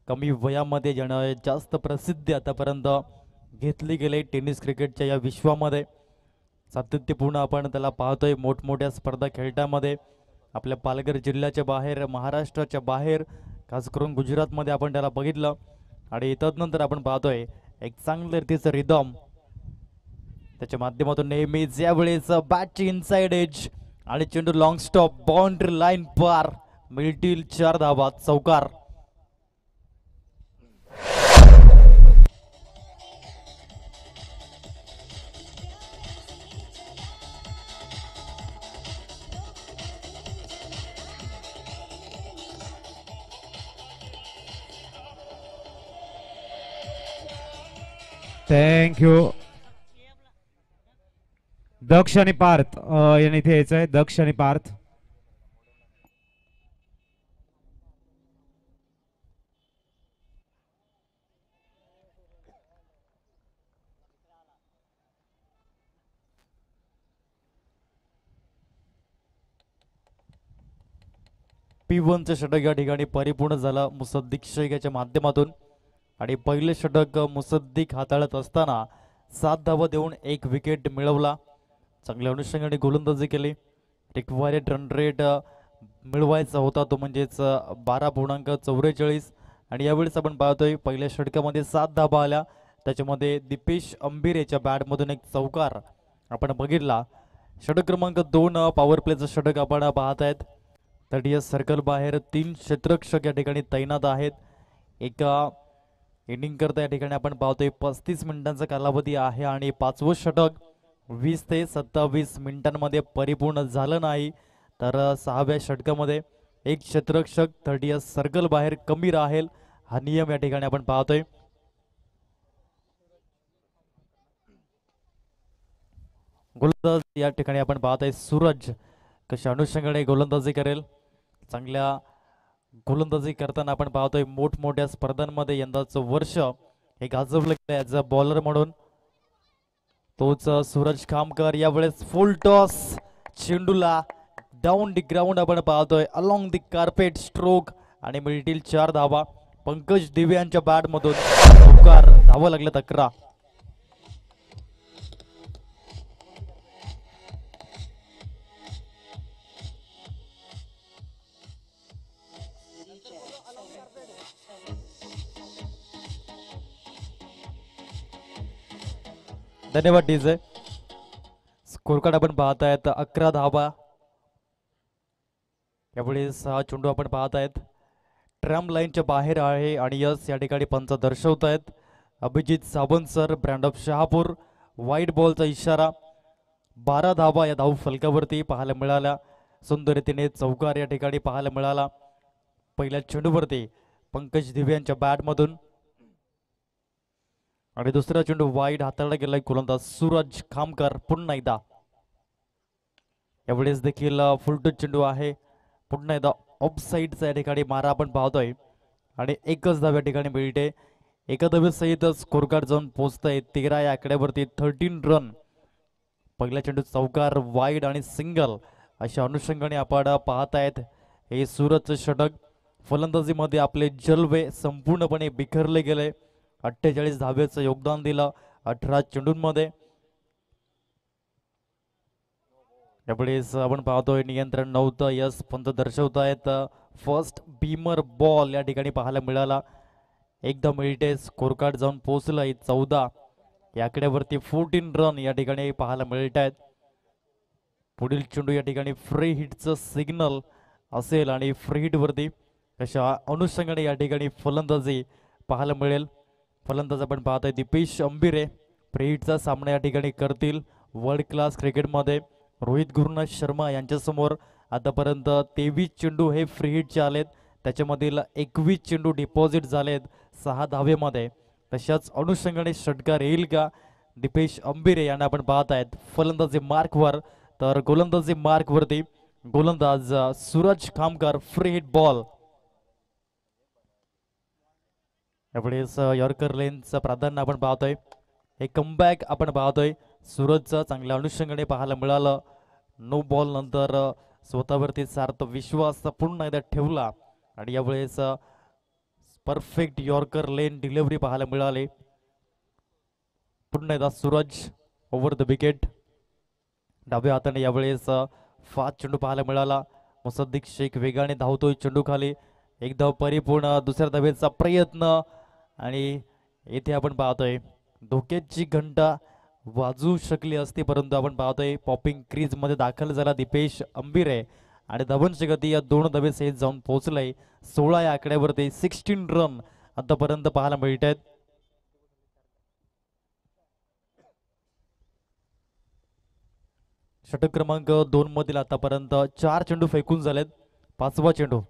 कमी वयामध्ये ज्यानं जास्त प्रसिद्धी आतापर्यंत घेतली गेली टेनिस क्रिकेटच्या या विश्वामध्ये. सातत्यपूर्ण आपण त्याला पाहतोय मोठमोठ्या स्पर्धा खेळण्यामध्ये. आपल्या पालघर जिल्ह्याच्या बाहेर, महाराष्ट्राच्या बाहेर, खास करून गुजरातमध्ये आपण त्याला बघितलं. आणि तदनंतर आपण पाहतोय एक चांगल्या रीतीचं रिदम त्याच्या माध्यमातून नेहमीच. यावेळेस बॅटची इनसाइड एज आणि चेंडू लॉंग स्टॉप बाउंड्री लाईन पार. मिळतील 4 धावा. चौकार. Thank you. दक्ष आणि पार्थ यांनी इथे यायचं आहे. दक्ष आणि पार्थ. P1चं षटक या ठिकाणी परिपूर्ण झालं मुसद्दीक शेख याच्या माध्यमातून. आणि पहिले षटक मुसद्दीक हाताळत असताना 7 धावा देऊन 1 विकेट मिळवला. चांगल्या अनुषंगाने गोलंदाजी केली. रिक्वायर्ड रन रेट मिळवायचा होता तो म्हणजेच 12.44. आणि यावेळेस आपण पाहतोय पहिल्या षटकामध्ये 7 धावा आल्या. त्याच्यामध्ये दीपेश अंबिरेच्या बॅटमधून एक चौकार आपण बघितला. षटक क्रमांक 2 पॉवर प्लेचं षटक आपण पाहत आहेत. तटीय सर्कल बाहेर 3 क्षेत्ररक्षक या ठिकाणी तैनात आहेत. एका इनिंग करता या ठिकाणी आपण पाहतोय 35 मिनिटांचा कालावधी आहे आणि 5वं षटक 20 ते 27 मिनिटांमध्ये परिपूर्ण झालं नाही तर 6व्या षटकामध्ये एक क्षेत्ररक्षक तटीय सर्कल बाहेर कमी राहील हा नियम या ठिकाणी आपण पाहतोय. गोलंदाज या ठिकाणी आपण पाहतोय सूरज कशा अनुषंगाने गोलंदाजी करेल. चांगल्या गोलंदाजी करताना आपण पाहतोय मोठमोठ्या स्पर्धांमध्ये यंदाचं वर्ष हे गाजवलं गेलं ॲज अ बॉलर म्हणून. तोच सूरज खामकर यावेळेस फुल टॉस चेंडूला डाऊन दी ग्राउंड आपण पाहतोय अलॉंग दी कार्पेट स्ट्रोक आणि मिळतील 4 धावा. पंकज दिवे यांच्या बॅटमधून चौकार धावा लागल्यात 11. धन्यवाद डीजे. स्कोर कार्ड आपण पाहतायत 11 धावा. यावेळेस हा चेंडू आपण पाहतायत ट्रॅम लाईनच्या बाहेर आहे आणि यस या ठिकाणी पंच दर्शवतायत. Abhijit Sawant sir brand of Shahapur wide बॉलचा इशारा. 12 धावा या धाव फलकावरती पाहायला मिळाल्या. सुंदर रीतीने चौकार या ठिकाणी पाहायला मिळाला पहिल्या चेंडूवरती पंकज दिवे यांच्या बॅटमधून आणि दुसरा चेंडू वाईड हाताळला गेलाय गोलंदाज सूरज खामकर पुन्हा एकदा. यावेळेस देखील फुलटून चेंडू आहे. पुन्हा एकदा ऑफ साईडचा या ठिकाणी मारा आपण पाहतोय आणि एकच धाव या ठिकाणी मिळते. एका धावेसहित स्कोर कार्ड जाऊन पोहोचतंय 13 या आकड्यावरती 13 रन. पहिल्या चेंडू चौकार वाईड आणि सिंगल अशा अनुषंगाने आपण पाहतायत हे सूरजचं षटक. फलंदाजीमध्ये आपले जलवे संपूर्णपणे बिखरले गेले. 48 धावेचं योगदान दिलं 18 चेंडूंमध्ये. यावेळेस आपण पाहतोय नियंत्रण नव्हतं यस पंत दर्शवतायत फर्स्ट बीमर बॉल या ठिकाणी पाहायला मिळाला. एकदा मिळते स्कोर कार्ड जाऊन पोहोचलंय 14 या आकड्यावरती 14 रन या ठिकाणी पाहायला मिळत आहेत. पुढील चेंडू या ठिकाणी फ्री हिटचं सिग्नल असेल आणि फ्री हिटवरती अशा अनुषंगाने या ठिकाणी फलंदाजी पाहायला मिळेल. फलंदाज आपण पाहतोय दीपेश अंबिरे फ्री हिटचा सामना या ठिकाणी करतील. वर्ल्ड क्लास क्रिकेटमध्ये रोहित गुरुनाथ शर्मा यांच्यासमोर आतापर्यंत 23 चेंडू हे फ्री हिटचे आलेत. त्याच्यामधील 21 चेंडू डिपॉझिट झालेत 6 धावेमध्ये. तशाच अनुषंगाने षटकार येईल का दीपेश अंबिरे यांना आपण पाहत आहेत फलंदाजी मार्कवर. तर गोलंदाजी मार्कवरती गोलंदाज Suraj Khamkar free hit ball. यावेळेस यॉर्कर लेनचं प्राधान्य आपण पाहतोय. हे कमबॅक आपण पाहतोय सूरजचं चांगल्या अनुषंगाने पाहायला मिळालं. नो बॉल नंतर स्वतःवरती सार्थ विश्वास पुन्हा एकदा ठेवला आणि यावेळेस परफेक्ट यॉर्कर लेन डिलिव्हरी पाहायला मिळाली. पुन्हा एकदा सूरज ओव्हर द विकेट. डाव्या हाताने यावेळेस फास्ट चेंडू पाहायला मिळाला. मुसद्दिक शेख वेगाने धावतोय चेंडू खाली. एक धाव परिपूर्ण. दुसऱ्या धावेचा प्रयत्न आणि येथे आपण पाहतोय धोक्याची घंटा वाजू शकली असती परंतु आपण पाहतोय पॉपिंग क्रीज मध्ये दाखल झाला दीपेश अंबिरे आणि धवनची गती या 2 धावेसहित जाऊन पोहोचलंय 16 या आकड्यावरती. 16 रन आतापर्यंत पाहायला मिळत आहेत. षटक क्रमांक 2 मधील आतापर्यंत 4 चेंडू फेकून झालेत. 5वा चेंडू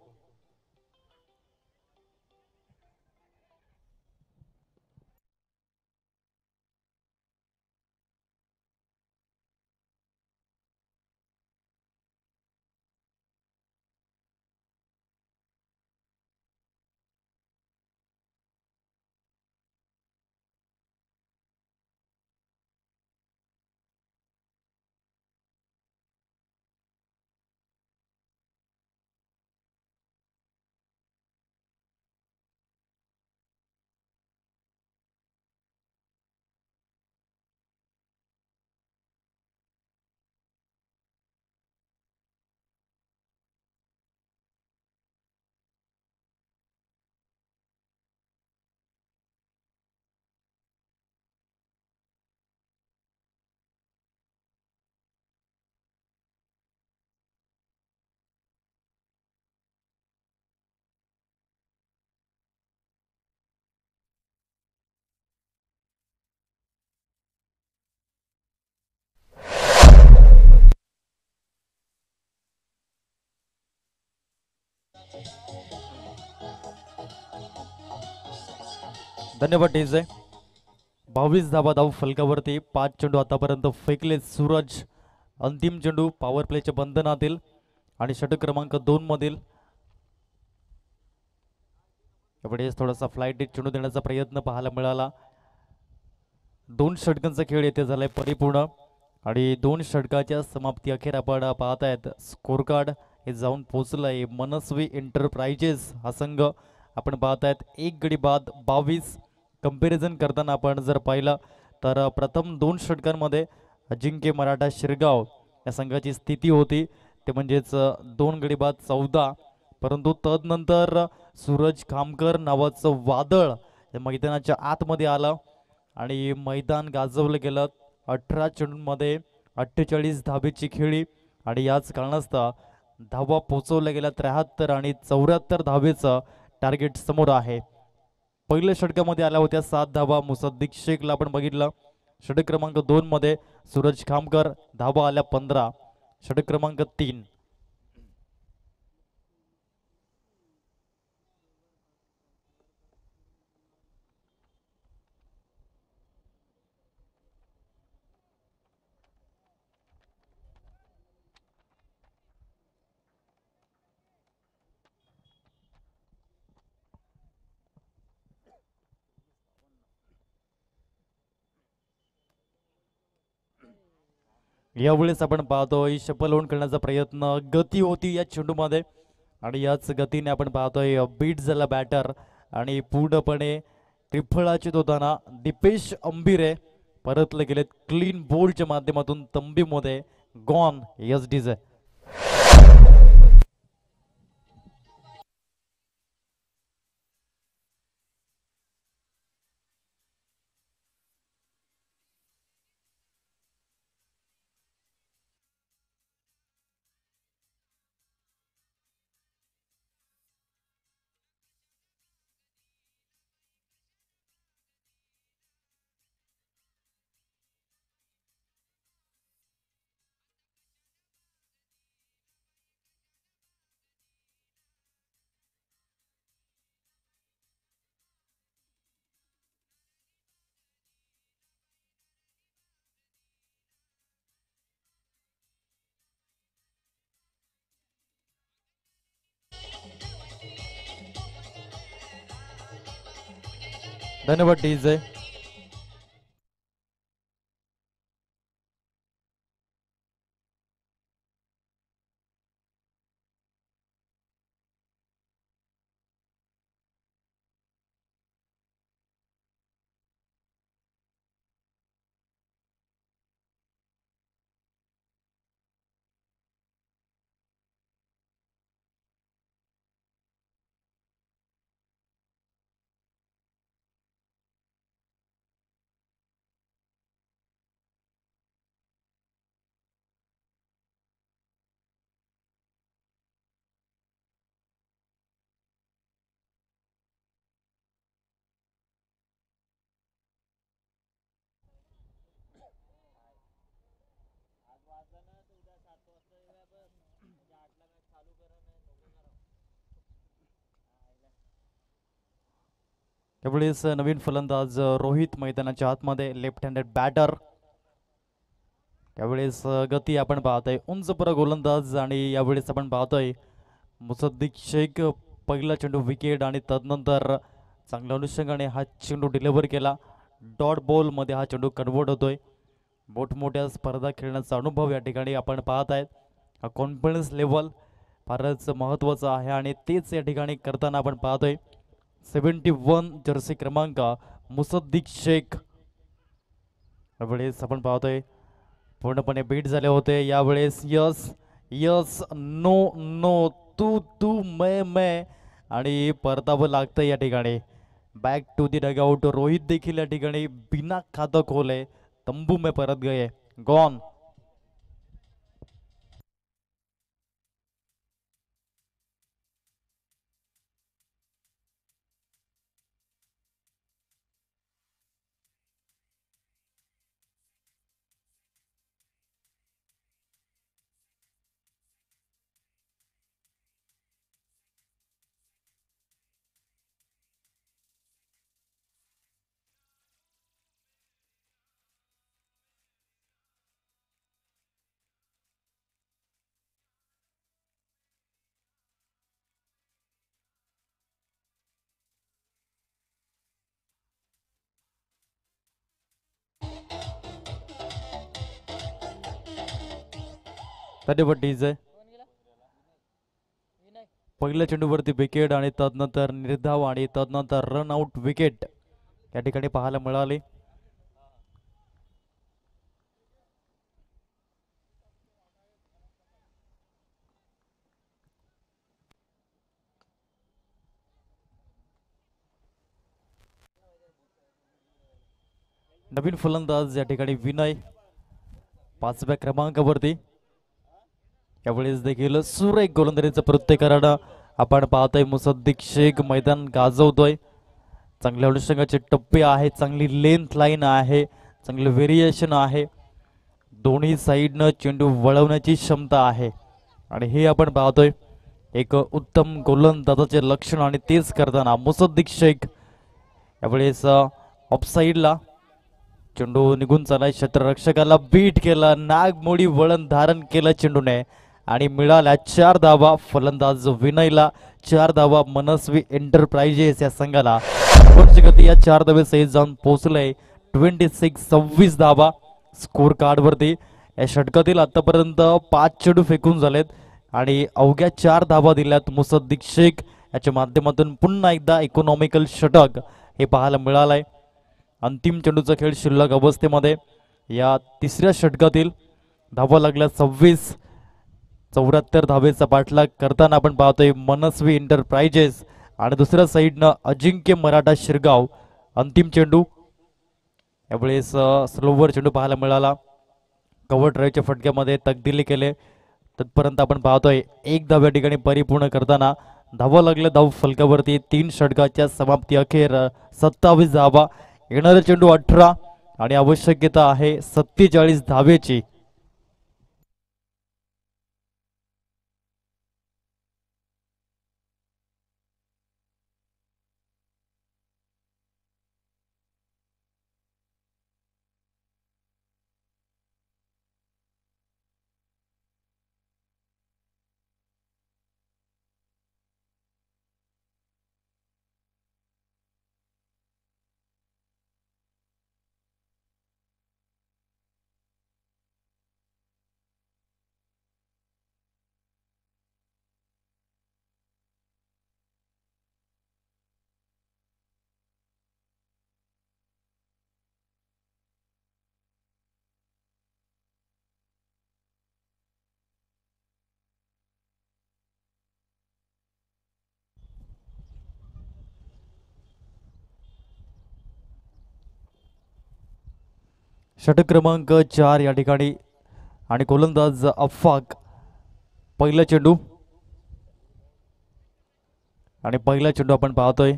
धन्यवाद डीजे. 22 धावा धाव फलकावरती. 5 चेंडू आतापर्यंत फेकले सूरज. अंतिम चेंडू पॉवर प्लेच्या बंधनातील आणि षटक क्रमांक 2 मधील. यावेळेस थोडासा फ्लाईट चेंडू देण्याचा प्रयत्न पाहायला मिळाला. 2 षटकांचा खेळ येथे झालाय परिपूर्ण आणि 2 षटकाच्या समाप्ती अखेर आपण पाहतायत. स्कोर कार्ड हे जाऊन पोहोचलंय. मनस्वी एंटरप्राइजेस हा संघ आपण पाहतायत. 1 गडी बाद 22. कंपॅरिझन करताना आपण जर पाहिलं तर प्रथम 2 षटकांमध्ये अजिंक्य मराठा शिरगाव या संघाची स्थिती होती ते म्हणजेच 2 गडी बाद 14. परंतु तदनंतर सूरज खामकर नावाचं वादळ या मैदानाच्या आतमध्ये आलं आणि मैदान गाजवलं गेलं. 18 चेंडूंमध्ये 48 धाबेची खेळी आणि याच कारणास्तव धावा पोचवल्या गेल्या 73 आणि 74 धावेचं टार्गेट समोर आहे. पहिल्या षटकामध्ये आल्या होत्या 7 धावा. मुसद्दिक शेखला आपण बघितलं. षटक क्रमांक 2 मध्ये सूरज खामकर धावा आल्या 15. षटक क्रमांक 3 यावेळेस आपण पाहतोय शफल होऊन करण्याचा प्रयत्न. गती होती या चेंडूमध्ये आणि याच गतीने आपण पाहतोय बीट झाला बॅटर आणि पूर्णपणे त्रिफळाचित होताना दीपेश अंबिरे परतले गेलेत क्लीन बोल्डच्या माध्यमातून तंबीमध्ये. Gone yes DJ. धन्यवाद डीजे. त्यावेळेस नवीन फलंदाज रोहित मैदानाच्या आतमध्ये लेफ्ट हँडेड बॅटर. त्यावेळेस गती आपण पाहतोय उंच पर गोलंदाज आणि यावेळेस आपण पाहतोय मुसद्दिक शेख पहिला चेंडू विकेट आणि तदनंतर चांगल्या अनुषंगाने हा चेंडू डिलिव्हर केला. डॉट बॉल मध्ये हा चेंडू कन्वर्ट होतोय. मोठमोठ्या स्पर्धा खेळण्याचा अनुभव या ठिकाणी आपण पाहत आहेत. हा कॉन्फिडन्स लेवल फारच महत्त्वाचा आहे आणि तेच या ठिकाणी करताना आपण पाहतोय. 71 जर्सी क्रमांक मुसद्दिक शेख. यावेळेस आपण पाहतोय पूर्णपणे बीट झाले होते. यावेळेस यस यस नो नो तू तू मैं आणि परतावं लागतं या ठिकाणी. Back to the dugout. Rohit देखील या ठिकाणी बिना खातं खोले तंबू में परत गए. गॉन. तडेपट्टीचे पहिल्या चेंडूवरती विकेट आणि तदनंतर निर्धाव आणि तदनंतर रन आउट विकेट या ठिकाणी पाहायला मिळाली. नवीन फलंदाज या ठिकाणी विनय 5व्या क्रमांकावरती. यावेळेस देखील सुरेख गोलंदाजीचा प्रत्येकानं आपण पाहतोय. मुसद्दिक शेख मैदान गाजवतोय. चांगल्या अनुषंगाचे टप्पे आहेत, चांगली लेंथ लाईन आहे, चांगलं व्हेरिएशन आहे, दोन्ही साईडनं चेंडू वळवण्याची क्षमता आहे आणि हे आपण पाहतोय एक उत्तम गोलंदाजाचे लक्षण. आणि तेच करताना मुसद्दिक शेख यावेळेस ऑफसाईडला चेंडू निघून चालाय, क्षेत्ररक्षकाला बीट केला, नागमोडी वळण धारण केलं चेंडूने आणि मिळाल्या 4 धावा. फलंदाज विनयला 4 धावा. मनस्वी एंटरप्राइजेस या संघाला गती या 4 धावेसहित जाऊन पोहोचलंय 26 धावा स्कोर कार्ड वरती. या षटकातील आतापर्यंत 5 चेंडू फेकून झालेत आणि अवघ्या 4 धावा दिल्यात मुसद्दिक शेख याच्या माध्यमातून. पुन्हा एकदा इकॉनॉमिकल षटक हे पाहायला मिळालंय. अंतिम चेंडूचा खेळ शिल्लक अवस्थेमध्ये या तिसऱ्या षटकातील धावा लागल्या 26. 74 धावेचा पाठलाग करताना आपण पाहतोय मनस्वी एंटरप्राइजेस आणि दुसऱ्या साईडनं अजिंक्य मराठा शिरगाव. अंतिम चेंडू यावेळेस स्लोवर चेंडू पाहायला मिळाला. कव्हर ड्राईव्हच्या फटक्यामध्ये तकदिली केले. तत्पर्यंत आपण पाहतोय 1 धाव या ठिकाणी परिपूर्ण करताना धावा लागल्या धाव फलकावरती. 3 षटकाच्या समाप्ती अखेर 27 धावा. येणारा चेंडू 18 आणि आवश्यकता आहे 47 धावेची. षटक क्रमांक 4 या ठिकाणी आणि गोलंदाज अफाक. पहिला चेंडू आणि पहिला चेंडू आपण पाहतोय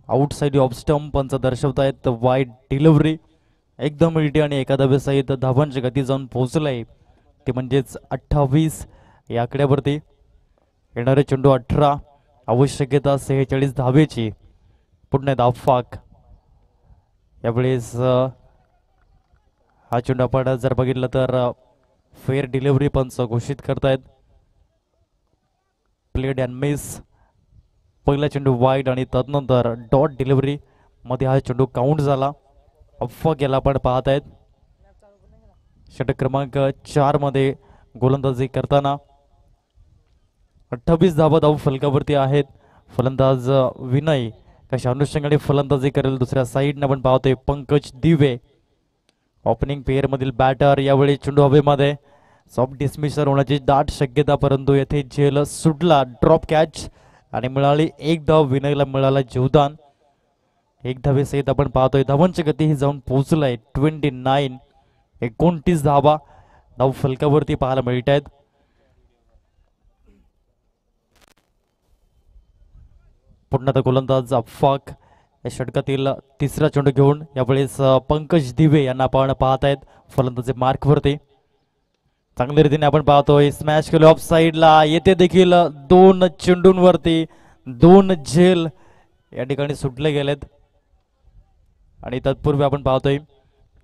आउटसाइड ऑफ स्टंप. पंच दर्शवतायत वाईड डिलिव्हरी. एकदम मिळते आणि एका धावेसहित धावांची गती जाऊन पोहोचलाय ते म्हणजेच 28 या आकड्यावरती. येणारे चेंडू 18. आवश्यकता 46 धावेची. पुन्हा अफाक. यावेळेस हा चेंडू आपण जर बघितलं तर फेअर डिलिव्हरी पंच घोषित करतायत. Played and miss. पहिला चेंडू वाईड आणि तदनंतर डॉट डिलिव्हरी मध्ये हा चेंडू काउंट झाला. अफवा याला आपण पाहतायत. षटक क्रमांक 4 मध्ये गोलंदाजी करताना 28 धावा धाव फलकावरती आहेत. फलंदाज विनय कशा अनुषंगाने फलंदाजी करेल. दुसऱ्या साईडने आपण पाहतोय पंकज दिवे ओपनिंग पेअर मधील बॅटर. यावेळी चेंडू हवेमध्ये सॉफ्ट डिसमिसर होण्याची दाट शक्यता, परंतु येथे झेल सुटला. ड्रॉप कॅच आणि मिळाली 1 धाव. विनयला मिळाला जीवदान. 1 धावेसहित आपण पाहतोय धावांची गती ही जाऊन पोहोचलाय 29. 29 धावा धाव फलकावरती पाहायला मिळत आहेत. पुन्हा गोलंदाज अफाक या षटकातील तिसरा चेंडू घेऊन यावेळेस पंकज दिवे यांना आपण पाहत आहेत फलंदाजी मार्कवरती. चांगल्या रीतीने आपण पाहतोय स्मॅश केलं ऑफ साईडला. येथे देखील 2 चेंडूंवरती 2 झेल या ठिकाणी सुटले गेलेत आणि तत्पूर्वी आपण पाहतोय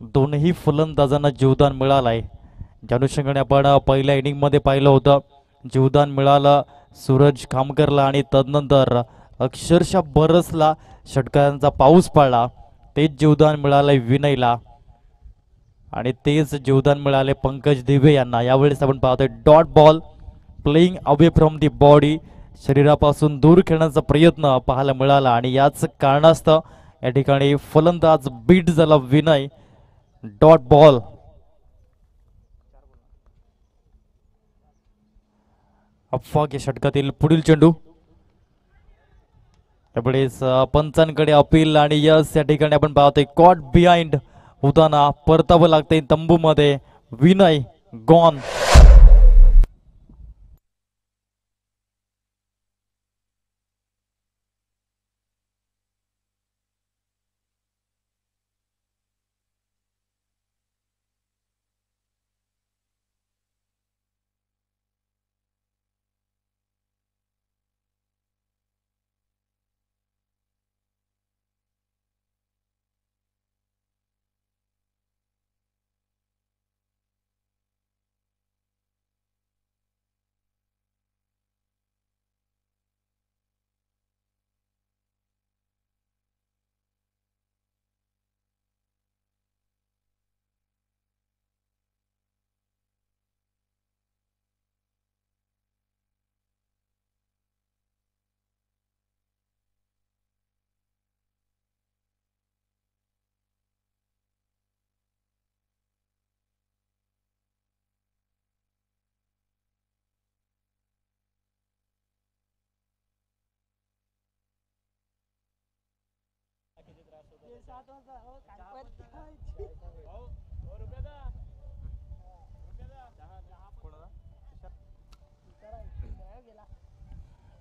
दोनही फलंदाजांना जीवदान मिळालंय. ज्या अनुषंगाने आपण पहिल्या इनिंग मध्ये पाहिलं होतं जीवदान मिळालं सूरज खामकरला आणि तदनंतर अक्षरशः बरसला षटकारांचा पाऊस पडला. तेच जीवदान मिळालंय विनयला. आणि तेच जीवदान मिळाले पंकज दिवे यांना. यावेळेस आपण पाहतोय dot ball playing away from the body, शरीरापासून दूर खेळण्याचा प्रयत्न पाहायला मिळाला आणि याच कारणास्तव या ठिकाणी फलंदाज बीट झाला विनय. Dot ball. अफवाक या षटकातील पुढील चेंडू. त्यावेळेस पंचांकडे अपील आणि यस या ठिकाणी आपण पाहतोय कॉट बिहाइंड होताना परतावं लागतंय तंबूमध्ये. विनय गॉन.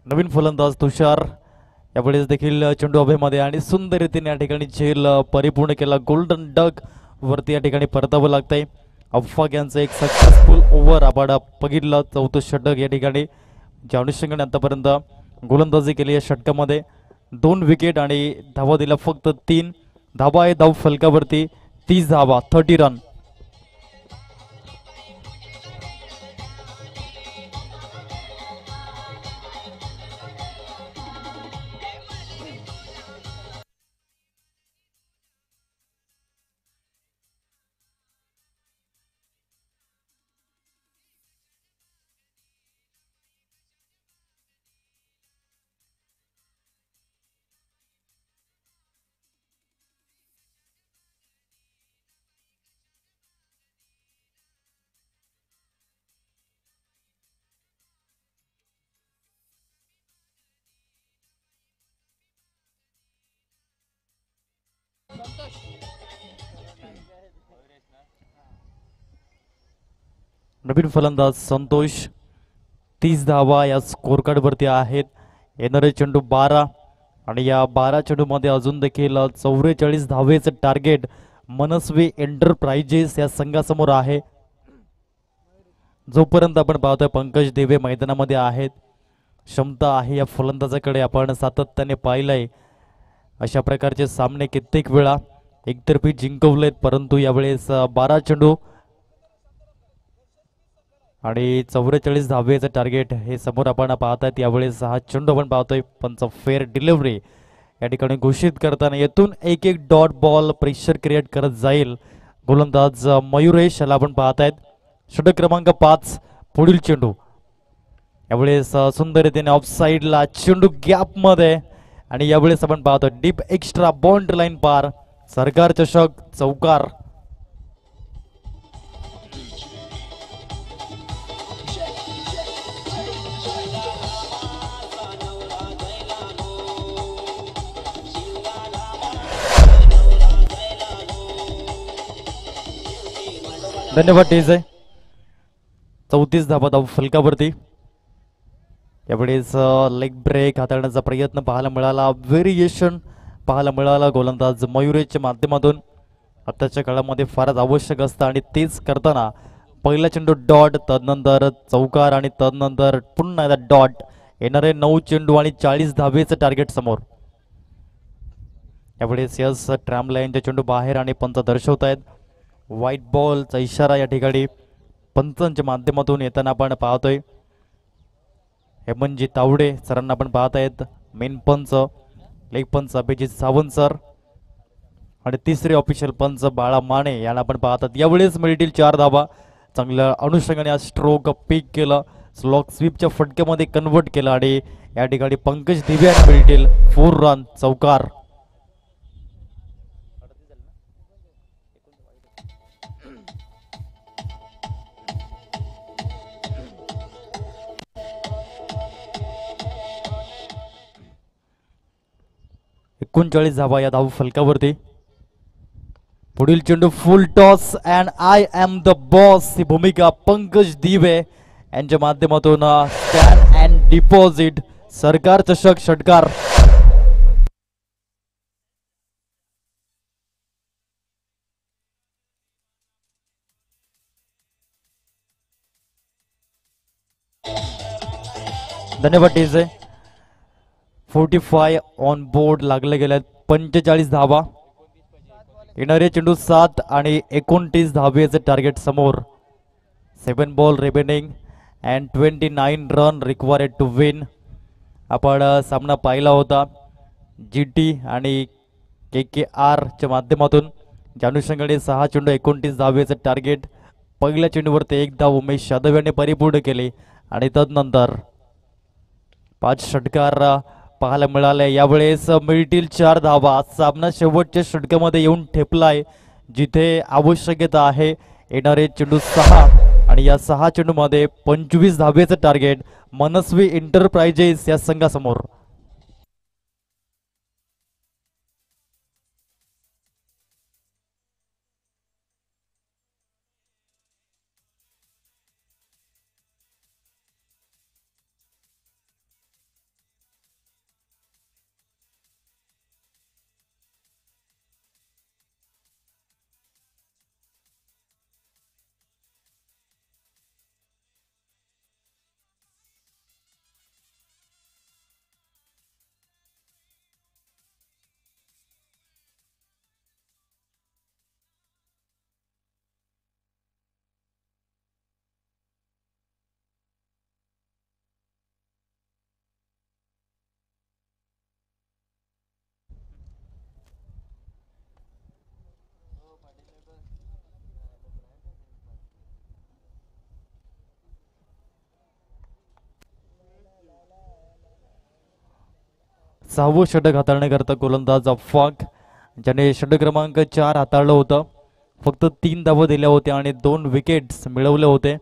नवीन फलंदाज तुषार. यावेळेस देखील चेंडू हवेमध्ये आणि सुंदर रीतीने या ठिकाणी झेल परिपूर्ण केला. गोल्डन डक वरती या ठिकाणी परतावं लागतंय. अफवाक यांचं एक सक्सेसफुल ओव्हर आपण बघितलं. चौथं षटक या ठिकाणी ज्या अनुषंगाने आतापर्यंत गोलंदाजी केली या षटकामध्ये 2 विकेट आणि धावा दिला फक्त 3 धावा आहे धाव फलकावरती. 30 धावा 30 रन. नवीन फलंदाज संतोष. 30 धावा या स्कोर कार्ड वरती आहेत. येणारे चेंडू 12 आणि या 12 चेंडूमध्ये अजून देखील 44 धावेचं टार्गेट मनस्वी एंटरप्राइजेस या संघासमोर आहे. जोपर्यंत आपण पाहतोय पंकज देवे मैदानामध्ये आहेत, क्षमता आहे या फलंदाजाकडे. आपण सातत्याने पाहिलंय अशा प्रकारचे सामने कित्येक वेळा एकतर्फी जिंकवलेत, परंतु यावेळेस 12 चेंडू आणि 44 धावेचं टार्गेट हे समोर आपण पाहतायत. यावेळेस हा चेंडू आपण पाहतोय पंच फेअर डिलिव्हरी या ठिकाणी घोषित करताना येथून एक एक डॉट बॉल प्रेशर क्रिएट करत जाईल गोलंदाज मयुरेश. याला आपण पाहतायत षटक क्रमांक 5. पुढील चेंडू यावेळेस सुंदर रीतीने ऑफ साईडला चेंडू गॅप मध्ये आणि यावेळेस आपण पाहतो डीप एक्स्ट्रा बाउंड्री लाईन पार. सरकार चषक चौकार. धन्यवाद टीजे. 34 धावा धाव फलकावरती. यावेळेस लेग ब्रेक हाताळण्याचा प्रयत्न पाहायला मिळाला. व्हेरिएशन पाहायला मिळाला गोलंदाज मयुरेशच्या माध्यमातून. आताच्या काळामध्ये फारच आवश्यक असतं आणि तेच करताना पहिला चेंडू डॉट, तदनंतर चौकार आणि तदनंतर पुन्हा एकदा डॉट. येणारे 9 चेंडू आणि 40 धावेचं टार्गेट समोर. यावेळेस यस ट्रॅम लाईनचे चेंडू बाहेर आणि पंच दर्शवत आहेत. व्हाईट बॉलचा इशारा या ठिकाणी पंचांच्या माध्यमातून येताना आपण पाहतोय. हेमंतजी तावडे सरांना आपण पाहत आहेत. मेन पंच लेग पंच अभिजित सावंत सर. आणि तिसरे ऑफिशियल पंच बाळा माने यांना आपण पाहतात. यावेळेस मिळतील 4 धावा. चांगल्या अनुषंगाने आज स्ट्रोक पीक केलं, स्लॉक स्वीपच्या फटक्यामध्ये कन्वर्ट केलं आणि या ठिकाणी पंकज दिवे यांना मिळतील 4 रन चौकार. एकोणचाळीस धावा या धाव फलकावरती. पुढील चेंडू full toss and I am the boss ही भूमिका पंकज दिवे यांच्या माध्यमातून स्कॅन अँड डिपॉझिट सरकार चषक षटकार. धन्यवाद डीजे. 45 ऑन बोर्ड लागले गेले. 45 धावा. येणारे चेंडू 7 आणि 29 धावेचे टार्गेट समोर. 7 ball remaining and 29 run required to win. आपण सामना पाहिला होता GT आणि KKR च्या माध्यमातून. जानुषंगडे 6 चेंडू 29 धावेचे टार्गेट. पहिल्या चेंडूवरती 1 धाव उमेश यादव यांनी परिपूर्ण केली आणि तदनंतर 5 षटकार पाहायला मिळाले. यावेळेस मिळतील 4 धावा. सामना शेवटच्या षटकामध्ये येऊन ठेपलाय जिथे आवश्यकता आहे. येणारे चेंडू 6 आणि या 6 चेंडूमध्ये 25 धावेचं टार्गेट मनस्वी इंटरप्राइजेस या संघासमोर. सहावं षटक हाताळण्याकरता गोलंदाज अफाक ज्याने षटक क्रमांक 4 हाताळलं होतं. फक्त 3 धावा दिल्या होत्या आणि 2 विकेट्स मिळवले होते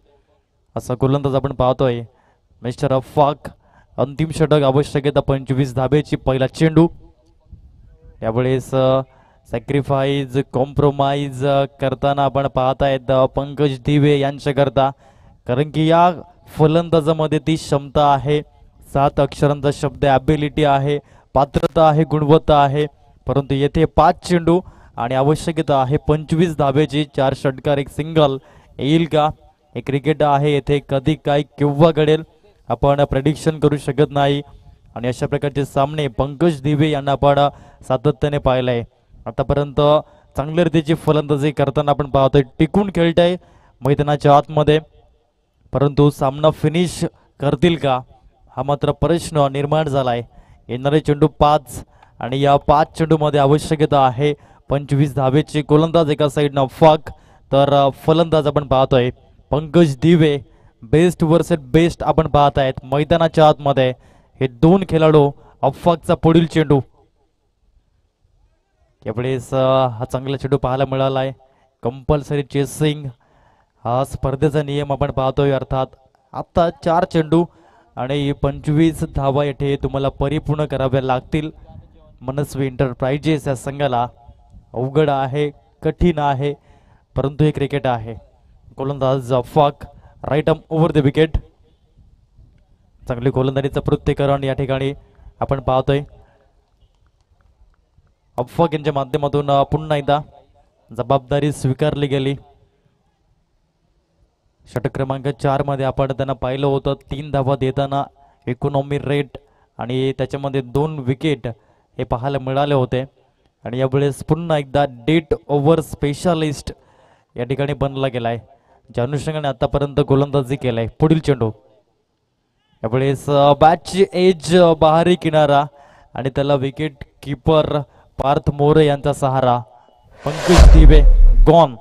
असा गोलंदाज आपण पाहतोय मिस्टर अफाक. अंतिम षटक आवश्यकता 25 धाब्याची. पहिला चेंडू. यावेळेस सॅक्रिफाईज कॉम्प्रोमाइज करताना आपण पाहतायत पंकज दिवे यांच्याकरता. कारण की या फलंदाजामध्ये ती क्षमता आहे. 7 अक्षरांचा शब्द ॲबिलिटी आहे, पात्रता आहे, गुणवत्ता आहे. परंतु येथे 5 चेंडू आणि आवश्यकता आहे 25 धाब्याची. 4 षटकार, 1 सिंगल येईल का? हे क्रिकेट आहे. येथे कधी काय केव्हा घडेल आपण प्रेडिक्शन करू शकत नाही. आणि अशा प्रकारचे सामने पंकज दिवे यांना आपण सातत्याने पाहिलंय. आतापर्यंत चांगल्या रीतीची फलंदाजी करताना आपण पाहतोय. टिकून खेळताय मैदानाच्या आतमध्ये. परंतु सामना फिनिश करतील का हा मात्र प्रश्न निर्माण झालाय. येणारे चेंडू 5 आणि या 5 चेंडूमध्ये आवश्यकता आहे 25 धावेची. गोलंदाज एका साईडनं अफाक तर फलंदाज आपण पाहतोय पंकज दिवे. बेस्ट वर्सेस बेस्ट आपण पाहत आहेत मैदानाच्या आतमध्ये हे 2 खेळाडू. अफाकचा पुढील चेंडू. यावेळेस हा चांगला चेंडू पाहायला मिळाला आहे. कंपल्सरी चेसिंग हा स्पर्धेचा नियम आपण पाहतोय. अर्थात आता 4 चेंडू आणि 25 धावा येथे तुम्हाला परिपूर्ण कराव्या लागतील. मनस्वी इंटरप्राइजेस या संघाला अवघड आहे, कठीण आहे, परंतु हे क्रिकेट आहे. गोलंदाज Afaq right arm over the wicket. चांगली गोलंदाजीचं पृथ्वीकरण या ठिकाणी आपण पाहतोय. अफाक यांच्या माध्यमातून पुन्हा एकदा जबाबदारी स्वीकारली गेली. षटक क्रमांक 4 मध्ये आपण त्यांना पाहिलं होतं 3 धावा देताना इकॉनॉमी रेट आणि त्याच्यामध्ये 2 विकेट हे पाहायला मिळाले होते. आणि यावेळेस पुन्हा एकदा डेट ओव्हर स्पेशालिस्ट या ठिकाणी बनला गेलाय. ज्या अनुषंगाने आतापर्यंत गोलंदाजी केलाय. पुढील चेंडू. यावेळेस बॅटची एज बाहेरी किनारा आणि त्याला विकेट किपर पार्थ मोरे यांचा सहारा. पंकज दिवे गॉन.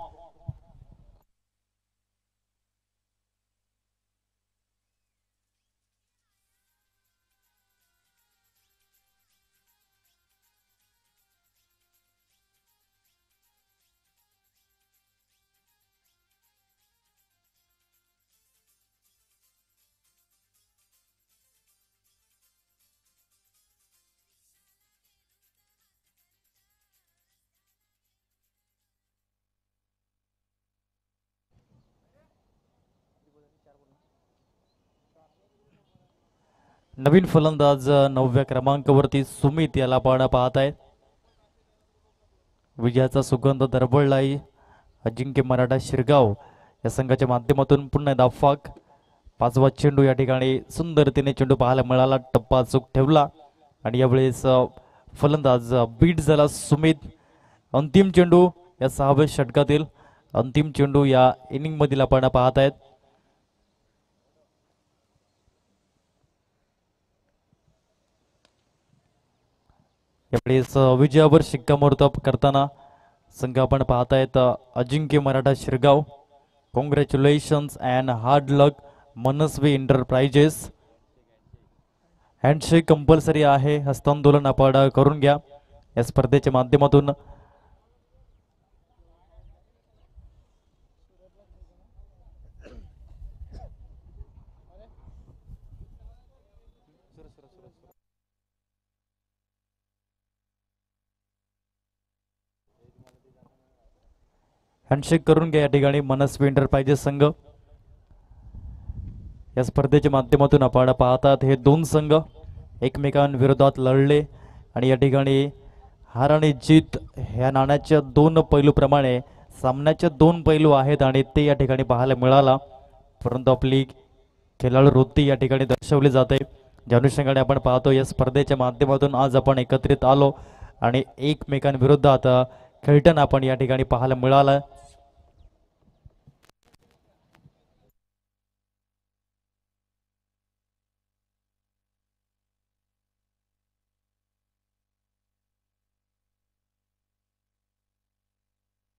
नवीन फलंदाज 9व्या क्रमांकावरती सुमित याला आपण पाहत आहे. विजयाचा सुगंध दरवळलाय. अजिंक्य मराठा शिरगाव या संघाच्या माध्यमातून पुन्हा एकदा फाक. 5वा चेंडू या ठिकाणी सुंदर तिने चेंडू पाहायला मिळाला. टप्पा चूक ठेवला आणि यावेळेस फलंदाज बीट झाला सुमित. अंतिम चेंडू या 6व्या षटकातील अंतिम चेंडू या इनिंग मधील आपण पाहत आहेत. यावेळेस विजयावर शिक्कामोर्तब करताना संघ आपण पाहतायत Ajinkya Maratha Shirgaon. Congratulations and hard luck Manasvi enterprises. Handshake compulsory आहे. हस्तांदोलन आपण करून घ्या या स्पर्धेच्या माध्यमातून. हँडशेक करून घ्या या ठिकाणी मनस्वी एंटरप्राइजेस संघ. या स्पर्धेच्या माध्यमातून आपण पाहतात हे दोन संघ एकमेकांविरोधात लढले आणि या ठिकाणी हार आणि जीत ह्या नाण्याच्या दोन पैलूप्रमाणे सामन्याचे दोन पैलू आहेत आणि ते या ठिकाणी पाहायला मिळाला. परंतु आपली खेळाडू वृत्ती या ठिकाणी दर्शवली जाते. ज्या अनुषंगाने आपण पाहतो या स्पर्धेच्या माध्यमातून आज आपण एकत्रित आलो आणि एकमेकांविरोधात खेळताना आपण या ठिकाणी पाहायला मिळालं.